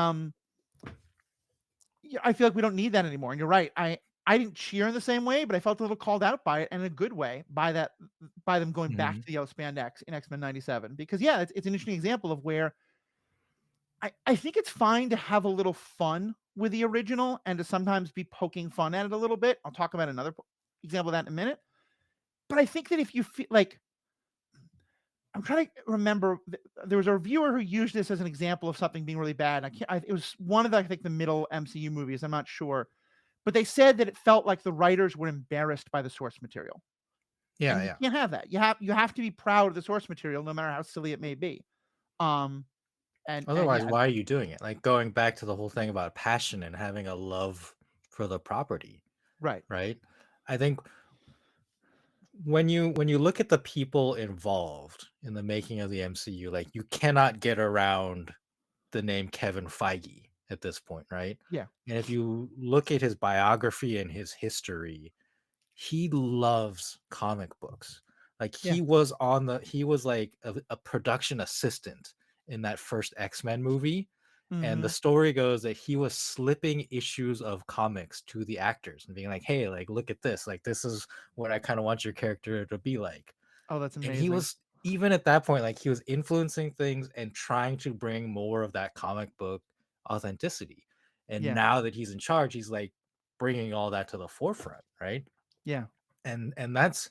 yeah, I feel like we don't need that anymore. And you're right. I didn't cheer in the same way, but I felt a little called out by it and in a good way by that by them going back Hmm. to the yellow spandex in X-Men 97. Because yeah, it's an interesting example of where I think it's fine to have a little fun with the original and to sometimes be poking fun at it a little bit. I'll talk about another example of that in a minute. But I think that if you feel like I'm trying to remember, there was a reviewer who used this as an example of something being really bad. It was one of the, I think the middle MCU movies. I'm not sure, but they said that it felt like the writers were embarrassed by the source material, Yeah, and you yeah. can't have that. You have to be proud of the source material, no matter how silly it may be. Um, and Otherwise, yeah, why are you doing it? Like going back to the whole thing about passion and having a love for the property, right, right? I think when you look at the people involved in the making of the MCU, like you cannot get around the name Kevin Feige at this point, right? yeah, And if you look at his biography and his history, he loves comic books. Like yeah, he was like a production assistant in that first X-Men movie. And the hmm story goes that he was slipping issues of comics to the actors and being like, "Hey, like look at this. Like this is what I kind of want your character to be like." oh, that's And he amazing. was even at that point like he was influencing things and trying to bring more of that comic book authenticity. And Yeah, now that he's in charge, he's like bringing all that to the forefront, right? yeah, And that's,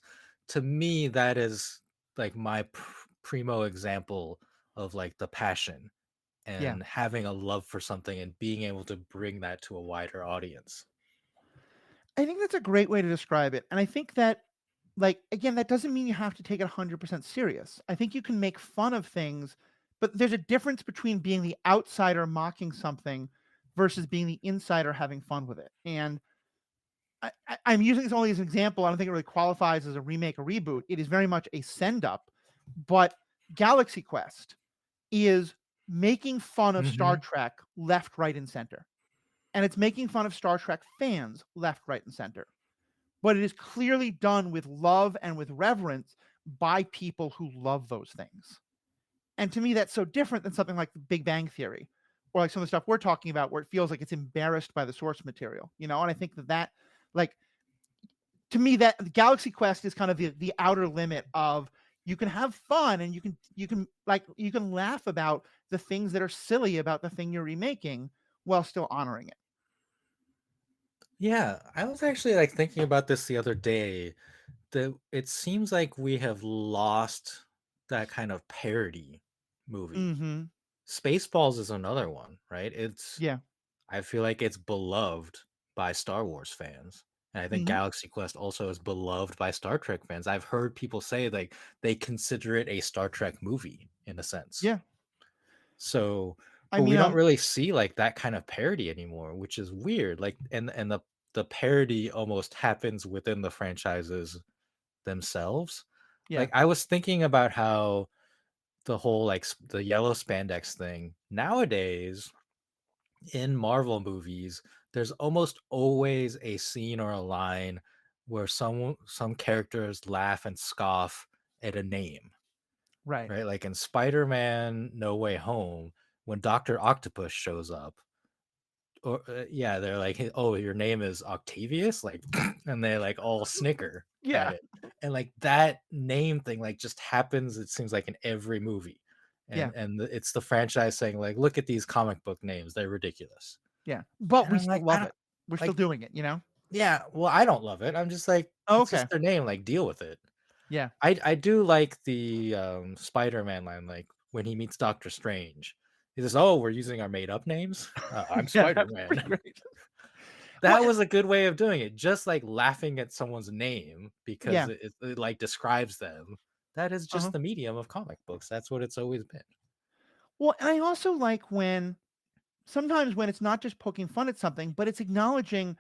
to me, that is like my primo example of like the passion yeah. and having a love for something and being able to bring that to a wider audience. I think that's a great way to describe it. And I think that, like, again, that doesn't mean you have to take it 100% serious. I think you can make fun of things, but there's a difference between being the outsider mocking something versus being the insider having fun with it. And I'm using this only as an example. I don't think it really qualifies as a remake or reboot. It is very much a send up, but Galaxy Quest is making fun of Star Hmm. Trek left, right, and center. And it's making fun of Star Trek fans left, right, and center. But it is clearly done with love and with reverence by people who love those things. And to me, that's so different than something like the Big Bang Theory or like some of the stuff we're talking about where it feels like it's embarrassed by the source material, you know? And I think that, like, to me, that Galaxy Quest is kind of the outer limit of you can have fun and you can laugh about the things that are silly about the thing you're remaking while still honoring it. Yeah, I was actually like thinking about this the other day. That it seems like we have lost that kind of parody movie. Mhm. Spaceballs is another one, right? Yeah. I feel like it's beloved by Star Wars fans. And I think Mhm. Galaxy Quest also is beloved by Star Trek fans. I've heard people say like they consider it a Star Trek movie in a sense. Yeah. So, I but we mean, don't really see like that kind of parody anymore, which is weird. Like and the parody almost happens within the franchises themselves. yeah. Like I was thinking about how the whole like the yellow spandex thing nowadays in Marvel movies, there's almost always a scene or a line where some characters laugh and scoff at a name, Right. right? Like in Spider-Man No Way Home, when Dr. Octopus shows up, or yeah, they're like, "Hey, oh, your name is Octavius?" Like, and they like all snicker at Yeah. it. And like that name thing like just happens, it seems like in every movie. Yeah. It's the franchise saying like, "Look at these comic book names, they're ridiculous." Yeah. But And we I'm still like, I love don't it. We're still like, doing it, you know? yeah, well, I don't love it. I'm just like, Oh, it's okay. just their name, like deal with it. Yeah. I do like the Spider-Man line, like when he meets Doctor Strange. He says, "Oh, we're using our made up names? I'm Yeah, that's pretty Spider-Man." great. Well, That was a good way of doing it. Just like laughing at someone's name because yeah. it like describes them. That is just Uh-huh. the medium of comic books. That's what it's always been. Well, and I also like when sometimes when it's not just poking fun at something, but it's acknowledging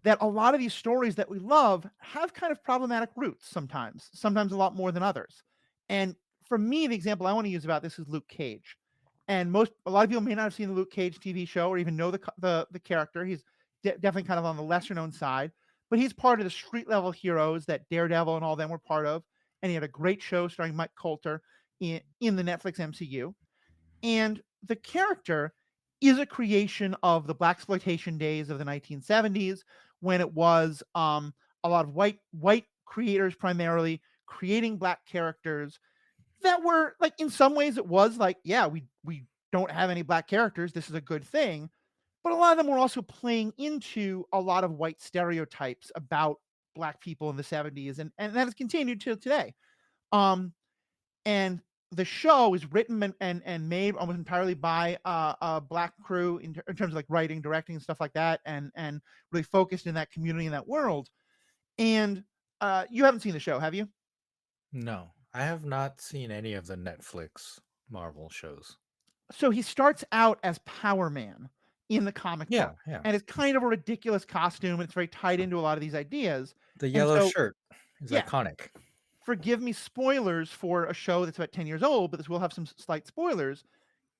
that a lot of these stories that we love have kind of problematic roots sometimes a lot more than others. And for me, the example I want to use about this is Luke Cage. And a lot of people may not have seen the Luke Cage TV show or even know the character. He's definitely kind of on the lesser known side, but he's part of the street level heroes that Daredevil and all them were part of. And he had a great show starring Mike Coulter in the Netflix MCU. And the character is a creation of the blaxploitation days of the 1970s, when it was a lot of white creators primarily creating black characters that were like, in some ways it was like, yeah, we don't have any black characters, this is a good thing. But a lot of them were also playing into a lot of white stereotypes about black people in the 70s, and that has continued till today. And the show is written and made almost entirely by a black crew in terms of like writing, directing, and stuff like that, and really focused in that community, in that world. And you haven't seen the show, have you? No, I have not seen any of the Netflix Marvel shows. So he starts out as Power Man in the comic book. Yeah. And it's kind of a ridiculous costume, and it's very tied into a lot of these ideas. The yellow shirt is iconic. Forgive me spoilers for a show that's about 10 years old, but this will have some slight spoilers.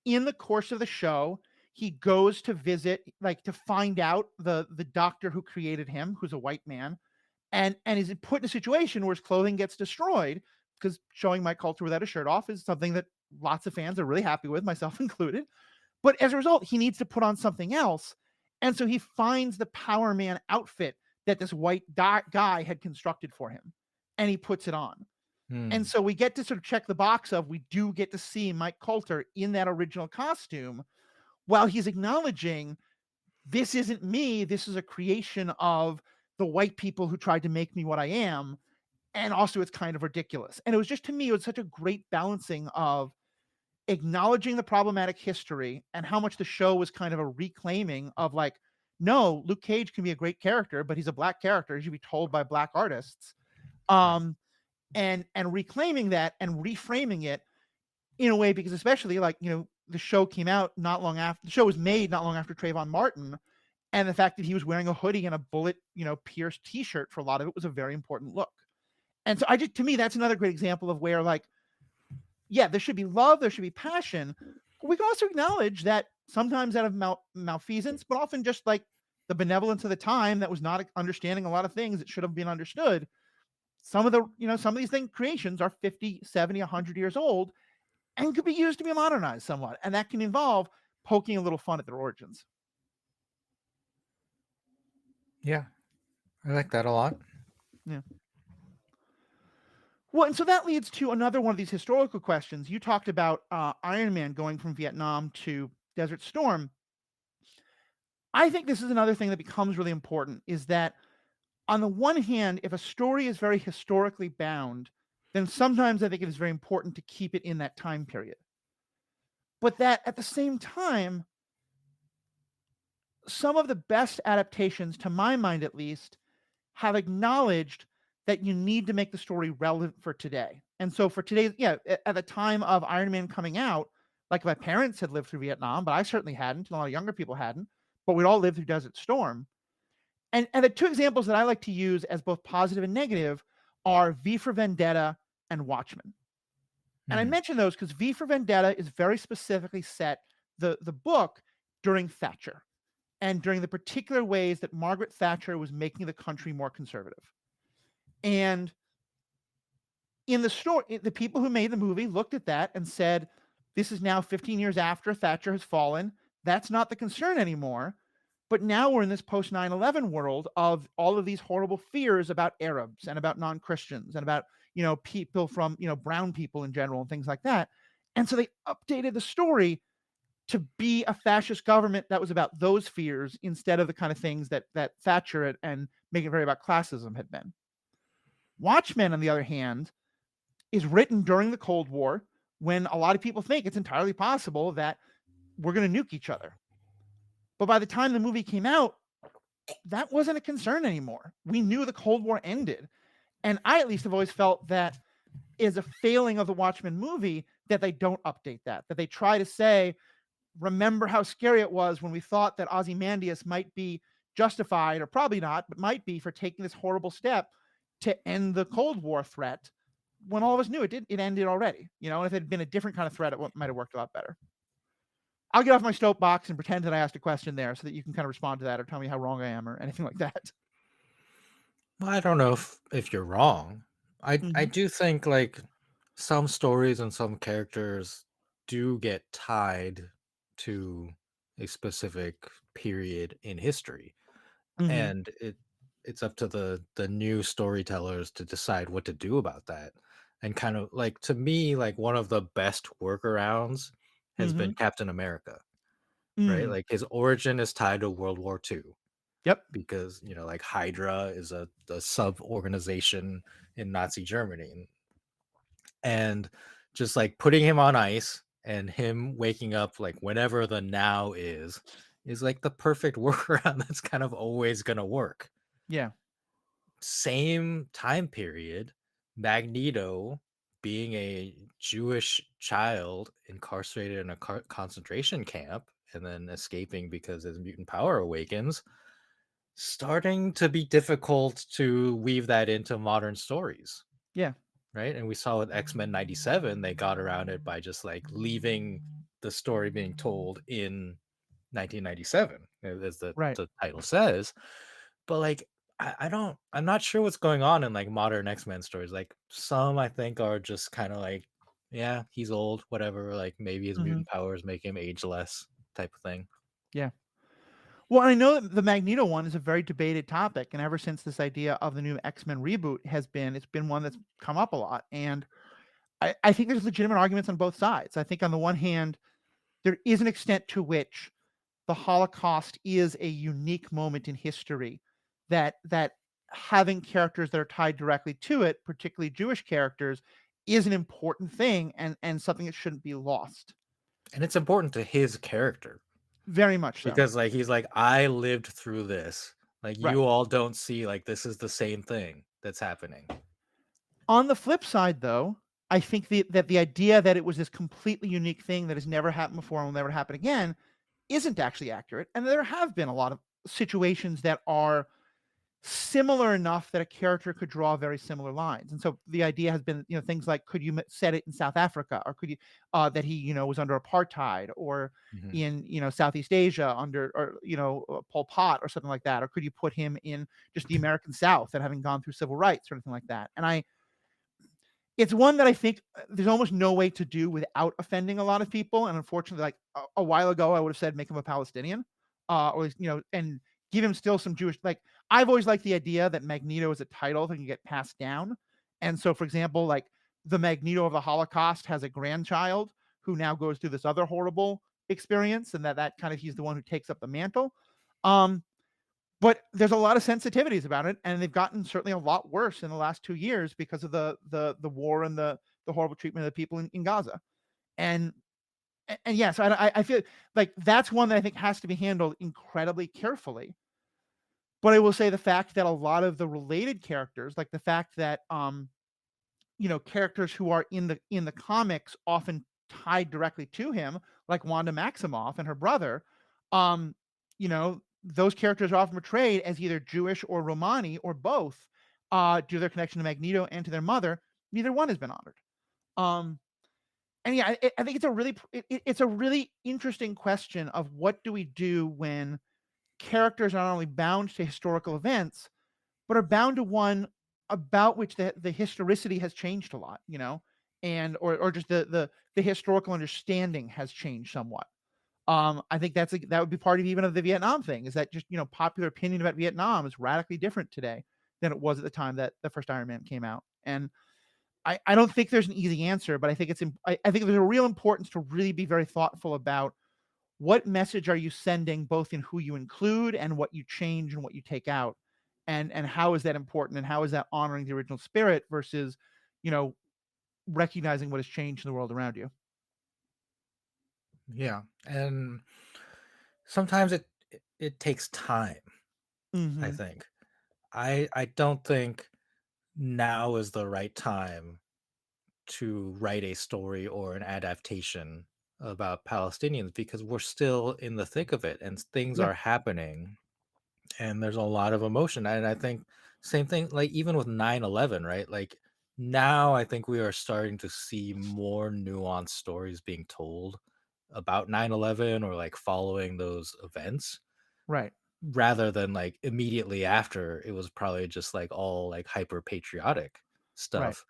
In the course of the show, he goes to visit, like to find out the doctor who created him, who's a white man, and is put in a situation where his clothing gets destroyed, because showing Mike Coulter without a shirt off is something that lots of fans are really happy with, myself included. But as a result, he needs to put on something else. And so he finds the Power Man outfit that this white guy had constructed for him, and he puts it on. And so we get to sort of check the box of, we do get to see Mike Coulter in that original costume, while he's acknowledging, this isn't me, this is a creation of the white people who tried to make me what I am. And also it's kind of ridiculous. And it was just, to me, it was such a great balancing of acknowledging the problematic history and how much the show was kind of a reclaiming of like, no, Luke Cage can be a great character, but he's a black character. He should be told by black artists. And reclaiming that and reframing it in a way, because especially like, the show came out not long after, the show was made not long after Trayvon Martin, and the fact that he was wearing a hoodie and a bullet, pierced t-shirt for a lot of it was a very important look. And so to me, that's another great example of where, like, yeah, there should be love, there should be passion. But we can also acknowledge that sometimes out of malfeasance, but often just like the benevolence of the time that was not understanding a lot of things that should have been understood. Some of these creations are 50, 70, 100 years old and could be used to be modernized somewhat. And that can involve poking a little fun at their origins. Yeah, I like that a lot. Yeah. Well, and so that leads to another one of these historical questions. You talked about Iron Man going from Vietnam to Desert Storm. I think this is another thing that becomes really important, is that on the one hand, if a story is very historically bound, then sometimes I think it is very important to keep it in that time period. But that at the same time, some of the best adaptations, to my mind at least, have acknowledged that you need to make the story relevant for today. And so for today, at the time of Iron Man coming out, like my parents had lived through Vietnam, but I certainly hadn't, and a lot of younger people hadn't, but we'd all lived through Desert Storm. And the two examples that I like to use as both positive and negative are V for Vendetta and Watchmen. And I mention those because V for Vendetta is very specifically set, the book, during Thatcher, and during the particular ways that Margaret Thatcher was making the country more conservative. And in the story, the people who made the movie looked at that and said, this is now 15 years after Thatcher has fallen. That's not the concern anymore. But now we're in this post 9/11 world of all of these horrible fears about Arabs and about non-Christians and about, people from, brown people in general and things like that. And so they updated the story to be a fascist government that was about those fears instead of the kind of things that Thatcher and making it very about classism had been. Watchmen, on the other hand, is written during the Cold War, when a lot of people think it's entirely possible that we're going to nuke each other. But by the time the movie came out, that wasn't a concern anymore. We knew the Cold War ended. And I at least have always felt that is a failing of the Watchmen movie, that they don't update that they try to say, remember how scary it was when we thought that Ozymandias might be justified, or probably not, but might be, for taking this horrible step to end the Cold War threat, when all of us knew it ended already. And if it had been a different kind of threat, it might have worked a lot better. I'll get off my soapbox and pretend that I asked a question there so that you can kind of respond to that or tell me how wrong I am or anything like that. Well, I don't know if you're wrong. I do think like some stories and some characters do get tied to a specific period in history, Mhm. and it's up to the new storytellers to decide what to do about that. And kind of like, to me, like one of the best workarounds has been Mhm. Captain America, right? Mm. Like his origin is tied to World War II Yep. because like Hydra is a sub organization in Nazi Germany, and just like putting him on ice and him waking up like whenever the now is like the perfect workaround that's kind of always gonna work. Yeah. Same time period, Magneto being a Jewish child incarcerated in a concentration camp and then escaping because his mutant power awakens, starting to be difficult to weave that into modern stories, Yeah. right? And we saw with X-Men 97, they got around it by just like leaving the story being told in 1997, as Right. the title says. But like, I'm not sure what's going on in like modern X-Men stories. Like some I think are just kind of like, yeah, he's old, whatever. Like maybe his Mhm. mutant powers make him age less type of thing. Yeah. Well, I know that the Magneto one is a very debated topic, and ever since this idea of the new X-Men reboot it's been one that's come up a lot. And I think there's legitimate arguments on both sides. I think on the one hand, there is an extent to which the Holocaust is a unique moment in history that having characters that are tied directly to it, particularly Jewish characters, is an important thing and something that shouldn't be lost. And it's important to his character Very much so. because like he's like, I lived through this. Like Right. you all don't see like this is the same thing that's happening. On the flip side, though, I think that the idea that it was this completely unique thing that has never happened before and will never happen again isn't actually accurate. And there have been a lot of situations that are similar enough that a character could draw very similar lines. And so the idea has been, things like, could you set it in South Africa, or could you that he, was under apartheid, or Mhm. in, Southeast Asia under, or Pol Pot or something like that, or could you put him in just the American South and having gone through civil rights or anything like that. And it's one that I think there's almost no way to do without offending a lot of people. And unfortunately, like a while ago, I would have said make him a Palestinian, or and give him still some Jewish. Like I've always liked the idea that Magneto is a title that can get passed down. And so, for example, like the Magneto of the Holocaust has a grandchild who now goes through this other horrible experience, and that kind of he's the one who takes up the mantle. Um, but there's a lot of sensitivities about it, and they've gotten certainly a lot worse in the last 2 years because of the war and the horrible treatment of the people in Gaza. And and yeah, so I feel like that's one that I think has to be handled incredibly carefully. But I will say the fact that a lot of the related characters, like the fact that characters who are in the comics often tied directly to him, like Wanda Maximoff and her brother, those characters are often portrayed as either Jewish or Romani or both, due to their connection to Magneto and to their mother. Neither one has been honored. Um, and yeah, I think it's a really interesting question of what do we do when characters are not only bound to historical events, but are bound to one about which the historicity has changed a lot, and or just the historical understanding has changed somewhat. I think that would be part of even of the Vietnam thing, is that just, popular opinion about Vietnam is radically different today than it was at the time that the first Iron Man came out. And I don't think there's an easy answer, but I think I think there's a real importance to really be very thoughtful about what message are you sending, both in who you include and what you change and what you take out, and how is that important, and how is that honoring the original spirit versus, you know, recognizing what has changed in the world around you. Yeah. And sometimes it takes time, I Mhm. think. I don't think now is the right time to write a story or an adaptation about Palestinians because we're still in the thick of it and things Yeah. are happening and there's a lot of emotion. And I think same thing, like even with 9/11, right? Like now I think we are starting to see more nuanced stories being told about 9/11 or like following those events Right. rather than like immediately after it was probably just like all like hyper patriotic Right. stuff.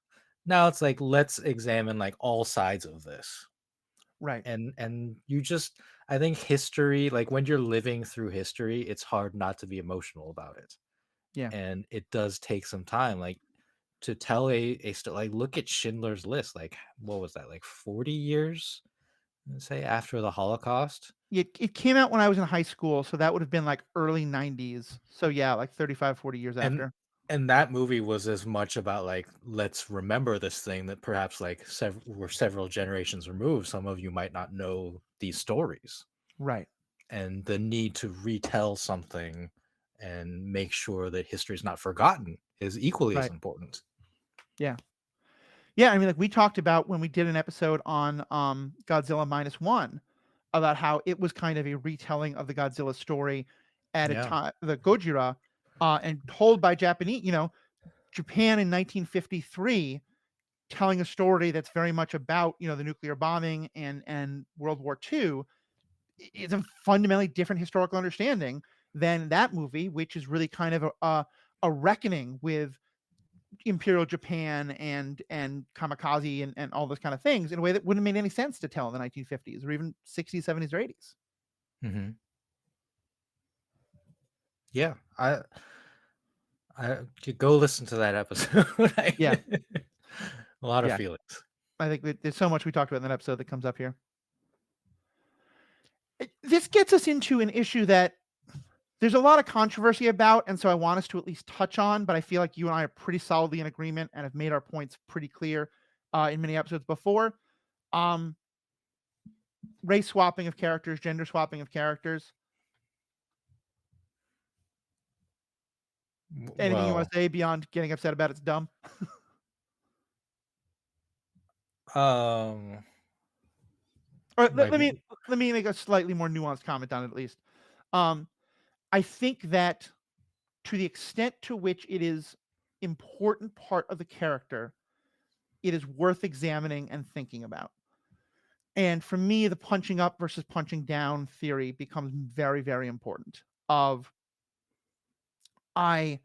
Now it's like let's examine like all sides of this. Right. And you just I think history, like when you're living through history, it's hard not to be emotional about it. Yeah. And it does take some time like to tell like look at Schindler's List, like what was that, like 40 years say after the Holocaust. It came out when I was in high school, so that would have been like early 90s. So yeah, like 35, 40 years and after. and that movie was as much about like let's remember this thing that perhaps like we're several generations removed, some of you might not know these stories, Right. and the need to retell something and make sure that history is not forgotten is equally as Right. important. Yeah. Yeah, I mean, like we talked about when we did an episode on Godzilla minus one about how it was kind of a retelling of the Godzilla story at a Yeah. time, the Gojira, and told by Japanese, Japan in 1953, telling a story that's very much about the nuclear bombing and World War II is a fundamentally different historical understanding than that movie, which is really kind of a reckoning with Imperial Japan and kamikaze and all those kind of things in a way that wouldn't have made any sense to tell in the 1950s or even 60s, 70s, or 80s. Mm-hmm. Yeah, I could go listen to that episode. Yeah. A lot of Yeah. feelings. I think there's so much we talked about in that episode that comes up here. This gets us into an issue that there's a lot of controversy about, and so I want us to at least touch on, but I feel like you and I are pretty solidly in agreement and have made our points pretty clear in many episodes before. Race swapping of characters, gender swapping of characters. Anything you want to say beyond getting upset about it's dumb? Um, Or like, let me make a slightly more nuanced comment on it at least. I think that to the extent to which it is important part of the character, it is worth examining and thinking about. And for me, the punching up versus punching down theory becomes very, very important. Of I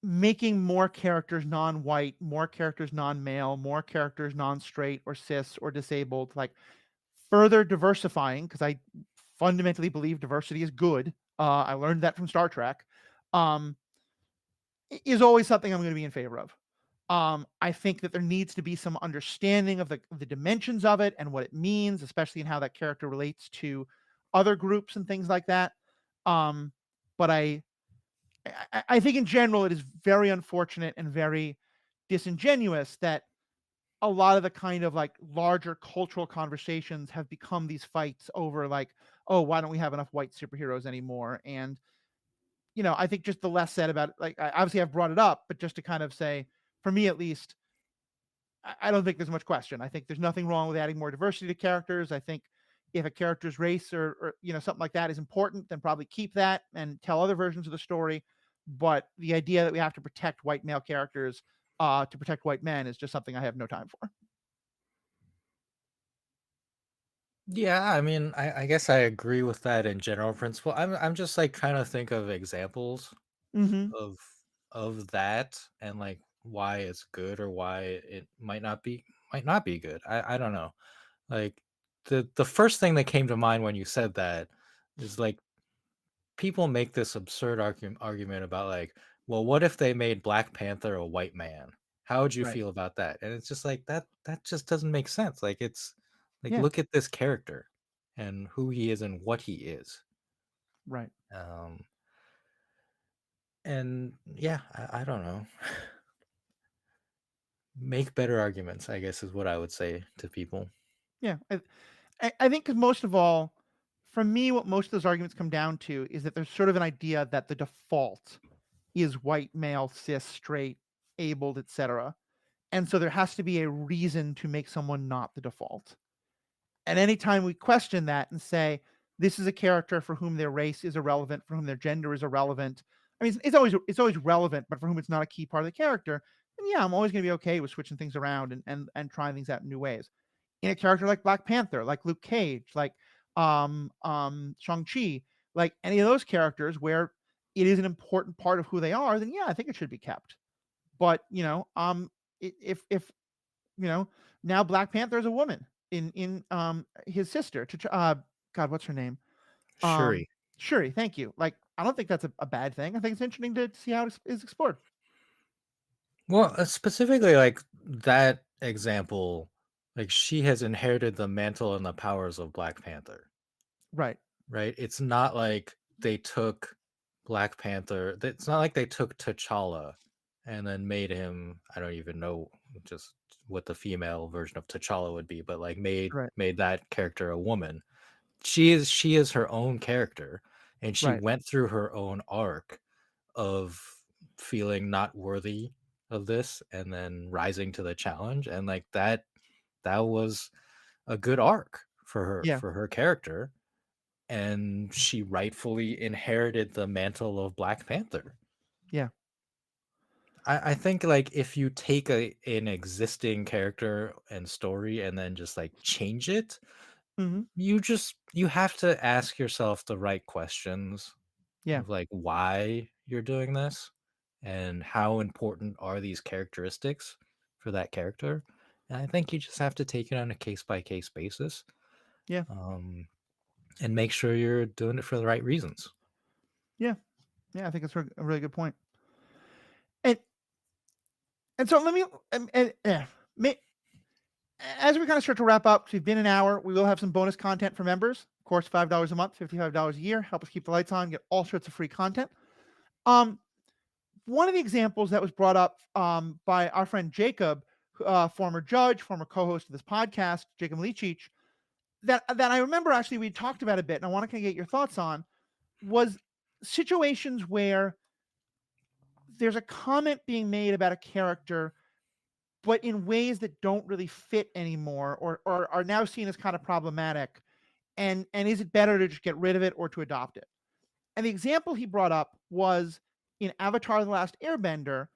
making more characters non-white, more characters non-male, more characters non-straight or cis or disabled, like further diversifying, because I fundamentally believe diversity is good. I learned that from Star Trek. Is always something I'm going to be in favor of. I think that there needs to be some understanding of the dimensions of it and what it means, especially in how that character relates to other groups and things like that. But I think in general it is very unfortunate and very disingenuous that a lot of the kind of like larger cultural conversations have become these fights over like, oh, why don't we have enough white superheroes anymore? And I think just the less said about it, like obviously I've brought it up, but just to kind of say, for me at least, I don't think there's much question. I think there's nothing wrong with adding more diversity to characters. I think if a character's race or something like that is important, then probably keep that and tell other versions of the story. But the idea that we have to protect white male characters to protect white men is just something I have no time for. yeah, I mean, I guess I agree with that in general principle. I'm just like kind of think of examples Mm-hmm. of that and like why it's good or why it might not be good. I don't know. Like the first thing that came to mind when you said that is like people make this absurd argument about like, well, what if they made Black Panther a white man? How would you Right. feel about that? And it's just like that just doesn't make sense. Like it's like Yeah. look at this character and who he is and what he is. Right. Um and yeah, I don't know. Make better arguments, I guess is what I would say to people. Yeah. I think because most of all, for me, what most of those arguments come down to is that there's sort of an idea that the default is white male, cis, straight, abled, etc. And so there has to be a reason to make someone not the default. And anytime we question that and say, this is a character for whom their race is irrelevant, for whom their gender is irrelevant. I mean, it's always relevant, but for whom it's not a key part of the character. And yeah, I'm always going to be okay with switching things around and trying things out in new ways. In a character like Black Panther, like Luke Cage, like Shang-Chi, like any of those characters where it is an important part of who they are, then yeah, I think it should be kept. But if now Black Panther is a woman in his sister. God, what's her name? Shuri. Shuri. Thank you. Like, I don't think that's a bad thing. I think it's interesting to see how it is explored. Well, specifically like that example, like she has inherited the mantle and the powers of Black Panther. Right. Right? It's not like they took Black Panther. It's not like they took T'Challa and then made him, I don't even know just what the female version of T'Challa would be, but like made that character a woman. She is her own character, and she went through her own arc of feeling not worthy of this and then rising to the challenge, and like that was a good arc for her character, and she rightfully inherited the mantle of Black Panther. Yeah. I think like if you take an existing character and story and then just like change it, you have to ask yourself the right questions of like why you're doing this and how important are these characteristics for that character. And I think you just have to take it on a case by case basis. Yeah. And make sure you're doing it for the right reasons. Yeah. Yeah, I think it's a really good point. And so let me as we kind of start to wrap up, we've been an hour. We will have some bonus content for members. Of course, $5 a month, $55 a year. Help us keep the lights on, get all sorts of free content. One of the examples that was brought up by our friend Jacob, former judge, former co-host of this podcast, Jacob Leachich, that I remember actually we talked about a bit, and I want to kind of get your thoughts on, was situations where there's a comment being made about a character, but in ways that don't really fit anymore, or are now seen as kind of problematic. And is it better to just get rid of it or to adopt it? And the example he brought up was in Avatar: The Last Airbender,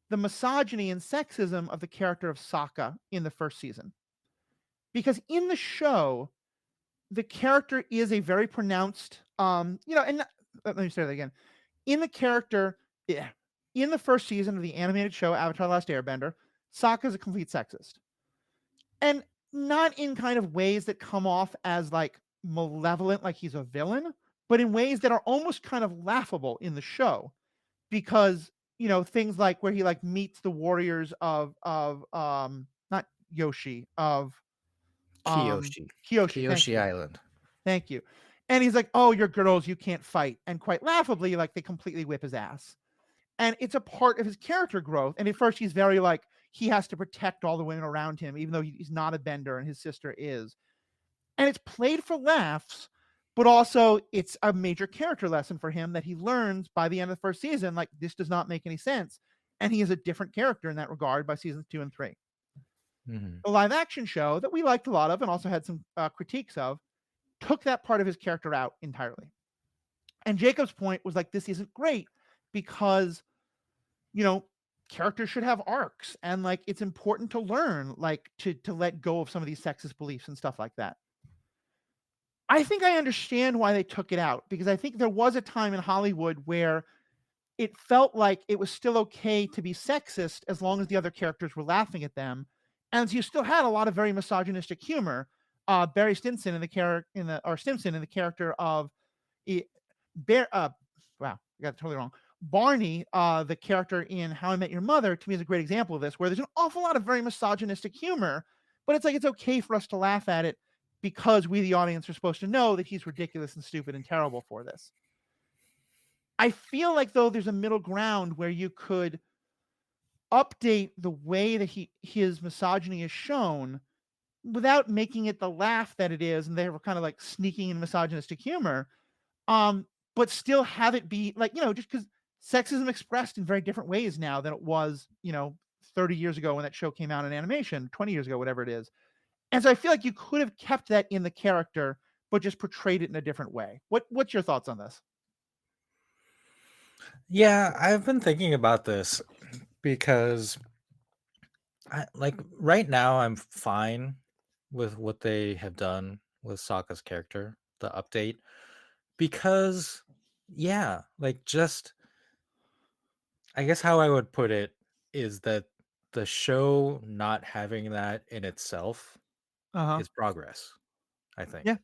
the misogyny and sexism of the character of Sokka in the first season. Because in the show, the character is a very pronounced, and let me say that again. In the first season of the animated show Avatar: The Last Airbender, Sokka is a complete sexist. And not in kind of ways that come off as like malevolent, like he's a villain, but in ways that are almost kind of laughable in the show. Because, things like where he like meets the warriors of not Yoshi, of Kyoshi Island. Thank you. And he's like, "Oh, you're girls, you can't fight." And quite laughably, like they completely whip his ass. And it's a part of his character growth. And at first he's very like, he has to protect all the women around him, even though he's not a bender and his sister is. And it's played for laughs, but also it's a major character lesson for him that he learns by the end of the first season, like this does not make any sense. And he is a different character in that regard by seasons 2 and 3. The live action show that we liked a lot of and also had some critiques of took that part of his character out entirely. And Jacob's point was like, this isn't great because, characters should have arcs, and like it's important to learn, like to let go of some of these sexist beliefs and stuff like that. I think I understand why they took it out, because I think there was a time in Hollywood where it felt like it was still okay to be sexist as long as the other characters were laughing at them. And you still had a lot of very misogynistic humor. Barry Stinson Stimson in the character of wow, I got it totally wrong. Barney, the character in How I Met Your Mother, to me is a great example of this, where there's an awful lot of very misogynistic humor, but it's like it's okay for us to laugh at it because we, the audience, are supposed to know that he's ridiculous and stupid and terrible for this. I feel like, though, there's a middle ground where you could update the way that his misogyny is shown without making it the laugh that it is, and they were kind of like sneaking in misogynistic humor, but still have it be like, just because sexism expressed in very different ways now than it was, 30 years ago when that show came out in animation, 20 years ago, whatever it is. And so I feel like you could have kept that in the character, but just portrayed it in a different way. What's your thoughts on this? Yeah, I've been thinking about this because right now I'm fine with what they have done with Sokka's character, the update, because yeah, just I guess how I would put it is that the show not having that in itself Uh-huh. is progress, I think. Yeah.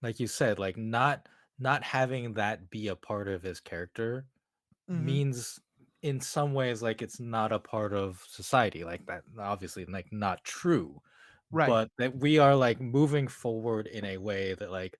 Like you said, not having that be a part of his character Mhm. means in some ways like it's not a part of society, like that obviously like not true, Right. but that we are like moving forward in a way that like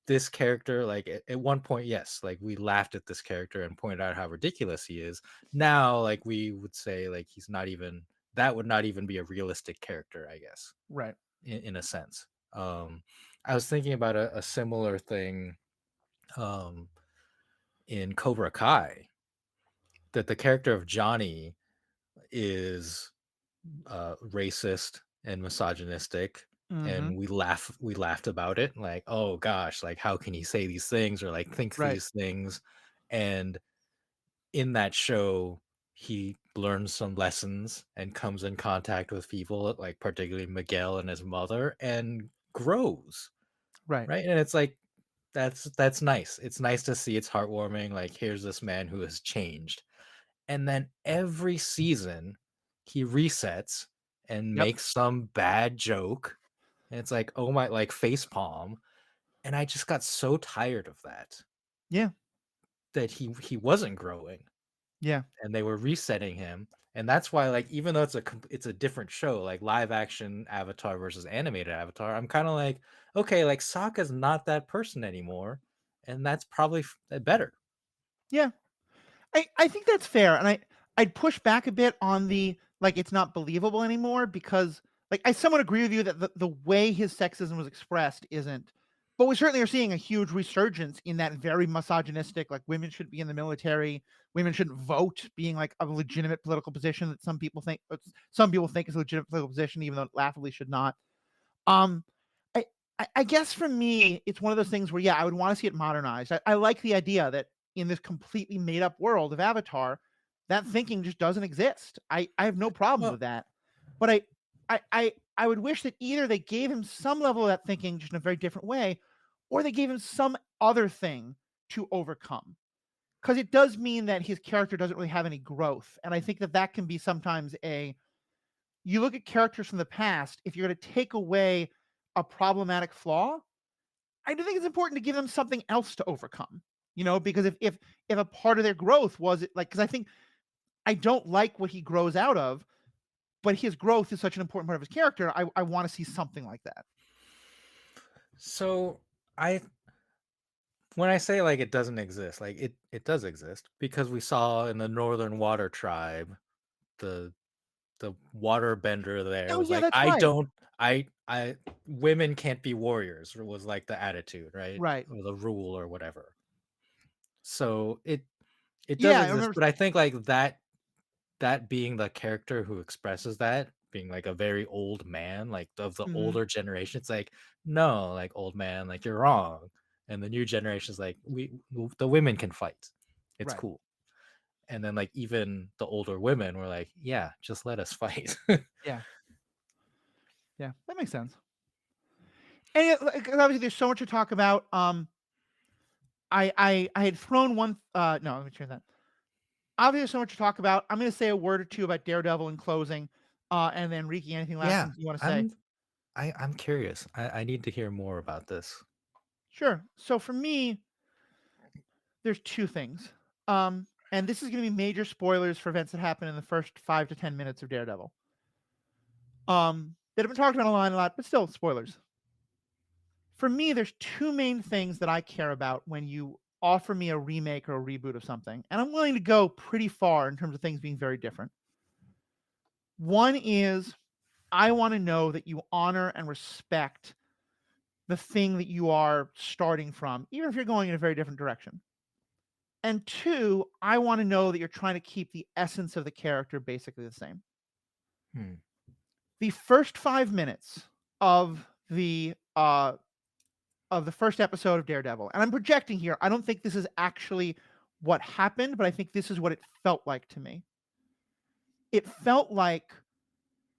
this character, like at one point, yes, like we laughed at this character and pointed out how ridiculous he is. Now like we would say like he's not even, that would not even be a realistic character, I guess, Right. in a sense. I was thinking about a similar thing um in Cobra Kai, that the character of Johnny is racist and misogynistic, Mhm. and we laughed about it, like, oh gosh, like how can he say these things or like think Right. these things. And in that show he learns some lessons and comes in contact with people, like particularly Miguel and his mother, and grows, Right. right? And it's like that's nice. It's nice to see. It's heartwarming, like here's this man who has changed. And then every season he resets and Yep. makes some bad joke, and it's like, oh my, like face palm. And I just got so tired of that, Yeah. that he wasn't growing, Yeah. and they were resetting him. And that's why, like, even though it's a different show, like live action Avatar versus animated Avatar, I'm kind of like, okay, like Sokka's not that person anymore, and that's probably better. Yeah. I think that's fair, and I'd push back a bit on the, like, it's not believable anymore because, like, I somewhat agree with you that the way his sexism was expressed isn't, but we certainly are seeing a huge resurgence in that very misogynistic, like, women shouldn't be in the military, women shouldn't vote, being, like, a legitimate political position that some people think is a legitimate political position, even though it laughably should not. Um, I I guess for me, it's one of those things where, yeah, I would wanna see it modernized. I like the idea that in this completely made up world of Avatar, that thinking just doesn't exist. I have no problem Well, with that. But I would wish that either they gave him some level of that thinking just in a very different way, or they gave him some other thing to overcome. Because it does mean that his character doesn't really have any growth, and I think that that can be sometimes a, you look at characters from the past, if you're gonna take away a problematic flaw, I do think it's important to give them something else to overcome. Because if a part of their growth was it, like, because I think I don't like what he grows out of, but his growth is such an important part of his character. I want to see something like that. so I when I say like it doesn't exist, like it does exist, because we saw in the Northern Water Tribe, the water bender there Oh was yeah, like, that's I right. don't I women can't be warriors, was like the attitude, right? Right. Or the rule or whatever. So it does Yeah, I exist, remember. but I think like that being the character who expresses that, being like a very old man, like of the Mhm. older generation, it's like, no, like old man, like you're wrong. And the new generation is like, the women can fight. It's Right. cool. And then like even the older women were like, yeah, just let us fight. Yeah. Yeah, that makes sense. And yeah, like, 'cause obviously there's so much to talk about. I had thrown one. No, let me change that. Obviously, there's so much to talk about. I'm going to say a word or two about Daredevil in closing, and then Riki, anything last Yeah, things you want to say? I'm I'm curious. I need to hear more about this. Sure. So for me, there's two things. And this is going to be major spoilers for events that happen in the first 5 to 10 minutes of Daredevil. That have been talked about online a lot, but still spoilers. For me, there's two main things that I care about when you offer me a remake or a reboot of something, and I'm willing to go pretty far in terms of things being very different. One is I want to know that you honor and respect the thing that you are starting from, even if you're going in a very different direction. And two, I want to know that you're trying to keep the essence of the character basically the same. Hmm. The first 5 minutes of the first episode of Daredevil. And I'm projecting here. I don't think this is actually what happened, but I think this is what it felt like to me. It felt like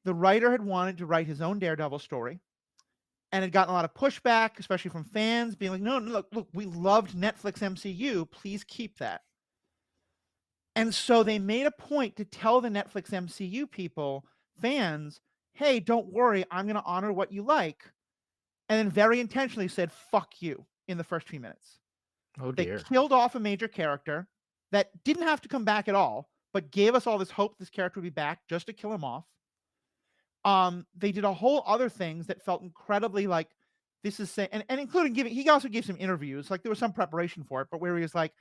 the writer had wanted to write his own Daredevil story and had gotten a lot of pushback, especially from fans being like, no, look, we loved Netflix MCU. Please keep that. And so they made a point to tell the Netflix MCU people, fans, hey, don't worry, I'm going to honor what you like. And then very intentionally said, fuck you in the first few minutes. Oh They dear. killed off a major character that didn't have to come back at all, but gave us all this hope this character would be back just to kill him off. They did a whole other things that felt incredibly like this is saying, and including he also gave some interviews, like there was some preparation for it, but where he was like,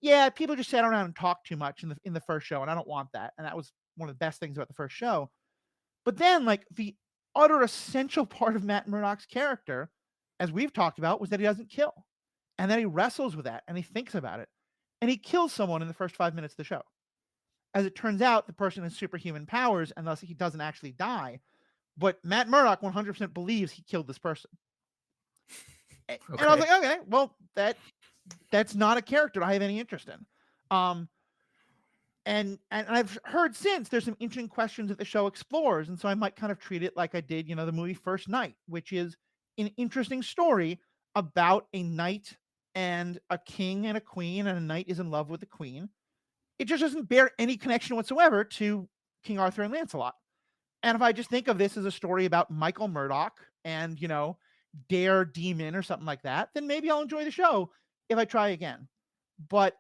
yeah, people just sat around and talked too much in the first show, and I don't want that. And that was one of the best things about the first show. But then, like, the utter essential part of Matt Murdock's character, as we've talked about, was that he doesn't kill. And then he wrestles with that and he thinks about it. And he kills someone in the first 5 minutes of the show. As it turns out, the person has superhuman powers and thus he doesn't actually die. But Matt Murdock 100% believes he killed this person. Okay. And I was like, okay, well, that's not a character I have any interest in. And I've heard since there's some interesting questions that the show explores, and so I might kind of treat it like I did, the movie First Knight, which is an interesting story about a knight and a king and a queen, and a knight is in love with the queen. It just doesn't bear any connection whatsoever to King Arthur and Lancelot. And if I just think of this as a story about Michael Murdock and, Dare Demon or something like that, then maybe I'll enjoy the show if I try again. But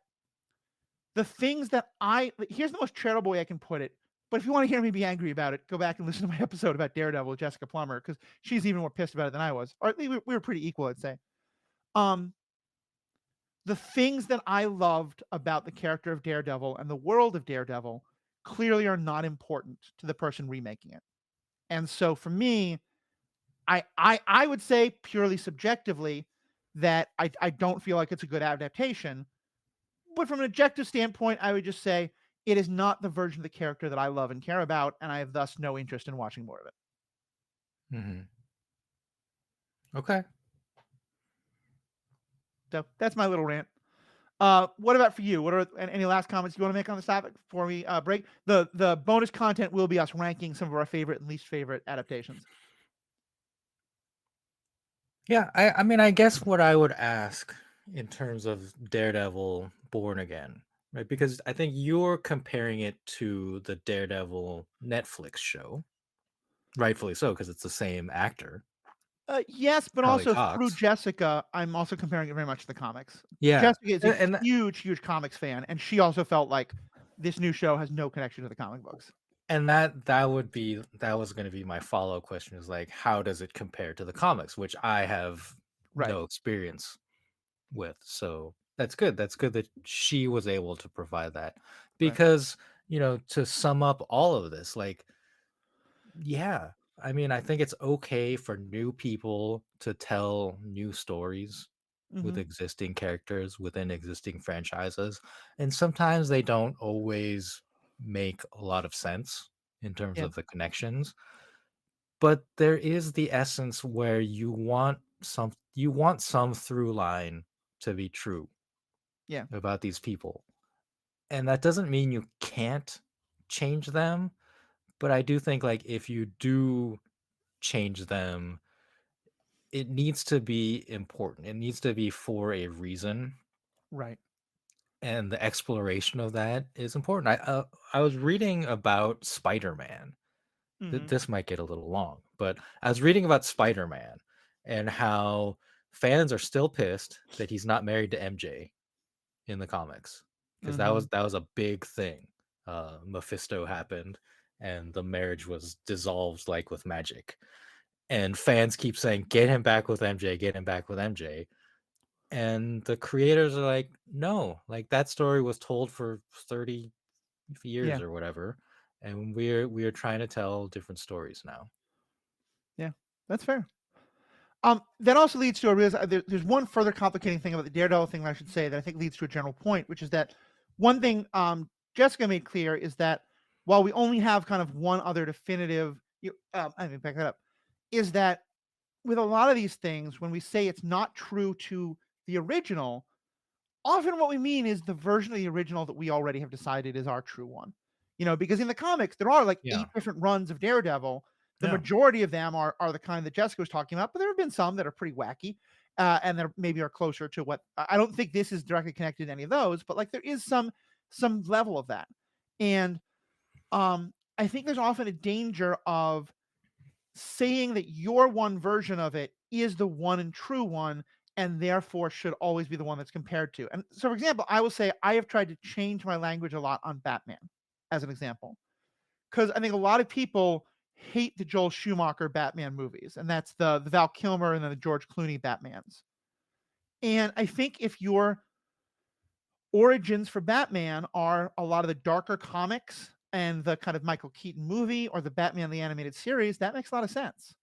the things that here's the most charitable way I can put it. But if you want to hear me be angry about it, go back and listen to my episode about Daredevil with Jessica Plummer, because she's even more pissed about it than I was. Or at least we were pretty equal, I'd say. The things that I loved about the character of Daredevil and the world of Daredevil clearly are not important to the person remaking it. And so for me, I would say purely subjectively that I don't feel like it's a good adaptation. But from an objective standpoint, I would just say it is not the version of the character that I love and care about, and I have thus no interest in watching more of it. Mm-hmm. Okay. So that's my little rant. What about for you? What are any last comments you want to make on this topic before we break? The bonus content will be us ranking some of our favorite and least favorite adaptations. Yeah, I mean, I guess what I would ask in terms of Daredevil Born Again, right? Because I think you're comparing it to the Daredevil Netflix show, rightfully so, because it's the same actor. Yes, but Charlie also Cox. through Jessica, I'm also comparing it very much to the comics. Yeah, Jessica is a huge comics fan, and she also felt like this new show has no connection to the comic books. And that was going to be my follow-up question, is like, how does it compare to the comics, which I have no experience with. So that's good. That's good that she was able to provide that, because to sum up all of this, like, yeah, I mean, I think it's okay for new people to tell new stories with existing characters within existing franchises, and sometimes they don't always make a lot of sense in terms of the connections, but there is the essence where you want some through line to be true about these people. And that doesn't mean you can't change them, but I do think, like, if you do change them, it needs to be important. It needs to be for a reason. Right. And the exploration of that is important. I was reading about Spider-Man. This might get a little long, but I was reading about Spider-Man and how fans are still pissed that he's not married to MJ in the comics, because that was a big thing. Mephisto happened and the marriage was dissolved like with magic, and fans keep saying, get him back with MJ, get him back with MJ. And the creators are like, no, like, that story was told for 30 years or whatever, and we're trying to tell different stories now. Yeah, that's fair. That also leads to there's one further complicating thing about the Daredevil thing that I should say that I think leads to a general point, which is that one thing Jessica made clear is that while we only have kind of one other definitive, I mean, back that up, is that with a lot of these things, when we say it's not true to the original, often what we mean is the version of the original that we already have decided is our true one. Because in the comics, there are like Yeah. 8 different runs of Daredevil. The Yeah. majority of them are the kind that Jessica was talking about, but there have been some that are pretty wacky, and that maybe are closer to what I don't think this is directly connected to any of those, but like there is some level of that. And I think there's often a danger of saying that your one version of it is the one and true one, and therefore should always be the one that's compared to. And so, for example, I will say I have tried to change my language a lot on Batman, as an example, because I think a lot of people hate the Joel Schumacher Batman movies, and that's the Val Kilmer and then the George Clooney Batmans. And I think if your origins for Batman are a lot of the darker comics and the kind of Michael Keaton movie or the Batman the Animated Series, that makes a lot of sense.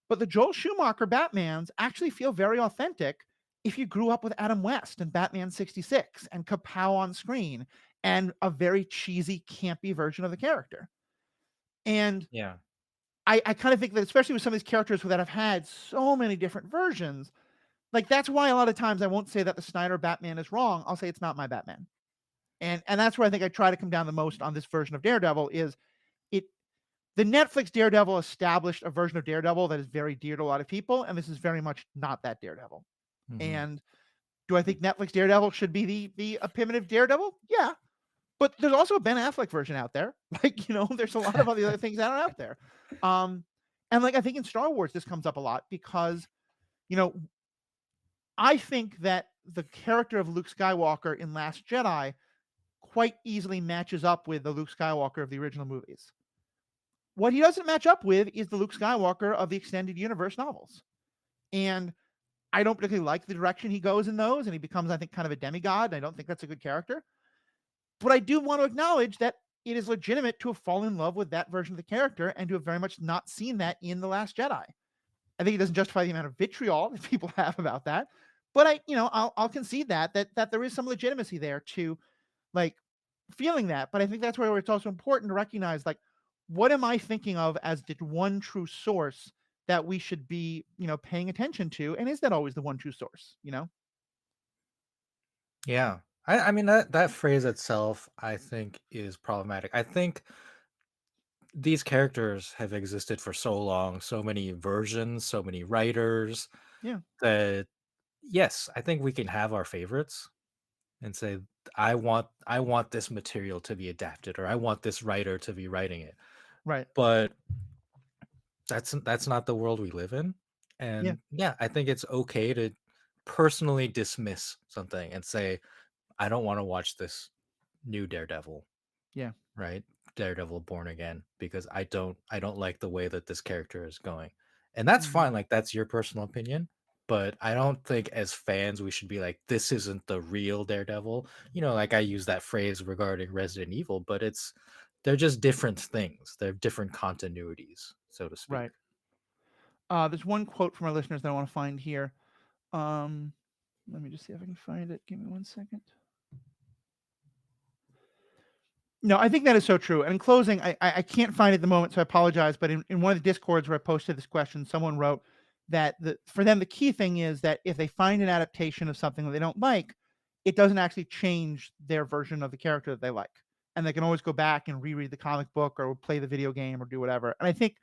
But the Joel Schumacher Batmans actually feel very authentic if you grew up with Adam West and Batman 66 and Kapow on screen and a very cheesy, campy version of the character. And Yeah. I kind of think that, especially with some of these characters that have had so many different versions, like that's why a lot of times I won't say that the Snyder Batman is wrong. I'll say it's not my Batman. And that's where I think I try to come down the most on this version of Daredevil is the Netflix Daredevil established a version of Daredevil that is very dear to a lot of people, and this is very much not that Daredevil. Mhm. And do I think Netflix Daredevil should be the primitive Daredevil? Yeah. But there's also a Ben Affleck version out there. Like, there's a lot of other things that are out there. And like I think in Star Wars this comes up a lot because, I think that the character of Luke Skywalker in Last Jedi quite easily matches up with the Luke Skywalker of the original movies. What he doesn't match up with is the Luke Skywalker of the extended universe novels. And I don't particularly like the direction he goes in those, and he becomes, I think, kind of a demigod. And I don't think that's a good character. But I do want to acknowledge that it is legitimate to have fallen in love with that version of the character and to have very much not seen that in The Last Jedi. I think it doesn't justify the amount of vitriol that people have about that. But I'll concede that there is some legitimacy there to like feeling that. But I think that's where it's also important to recognize, like, what am I thinking of as the one true source that we should be, paying attention to? And is that always the one true source, Yeah. I mean that phrase itself I think is problematic. I think these characters have existed for so long, so many versions, so many writers Yeah. that yes, I think we can have our favorites and say I want this material to be adapted or I want this writer to be writing it. Right. But that's not the world we live in. And yeah, I think it's okay to personally dismiss something and say I don't want to watch this new Daredevil. Yeah. Right? Daredevil Born Again because I don't like the way that this character is going. And that's fine, like that's your personal opinion, but I don't think as fans we should be like this isn't the real Daredevil. Like I use that phrase regarding Resident Evil, but they're just different things. They're different continuities, so to speak. Right. There's one quote from our listeners that I want to find here. Let me just see if I can find it. Give me 1 second. No, I think that is so true. And in closing, I can't find it at the moment, so I apologize. But in one of the Discords where I posted this question, someone wrote that for them, the key thing is that if they find an adaptation of something that they don't like, it doesn't actually change their version of the character that they like. And they can always go back and reread the comic book or play the video game or do whatever. And I think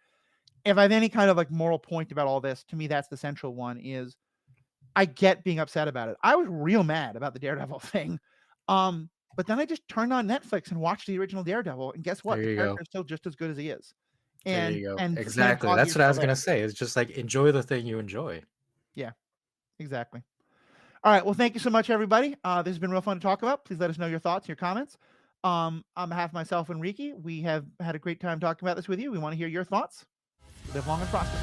if I have any kind of like moral point about all this, to me, that's the central one is I get being upset about it. I was real mad about the Daredevil thing. But then I just turned on Netflix and watched the original Daredevil, and guess what? There The you character go. is still just as good as he is. There And you go. and Exactly. That's what I was gonna say. It's just like enjoy the thing you enjoy. Yeah, exactly. All right. Well, thank you so much, everybody. This has been real fun to talk about. Please let us know your thoughts, your comments. On behalf of myself and Riki, we have had a great time talking about this with you. We want to hear your thoughts. Live long and prosper.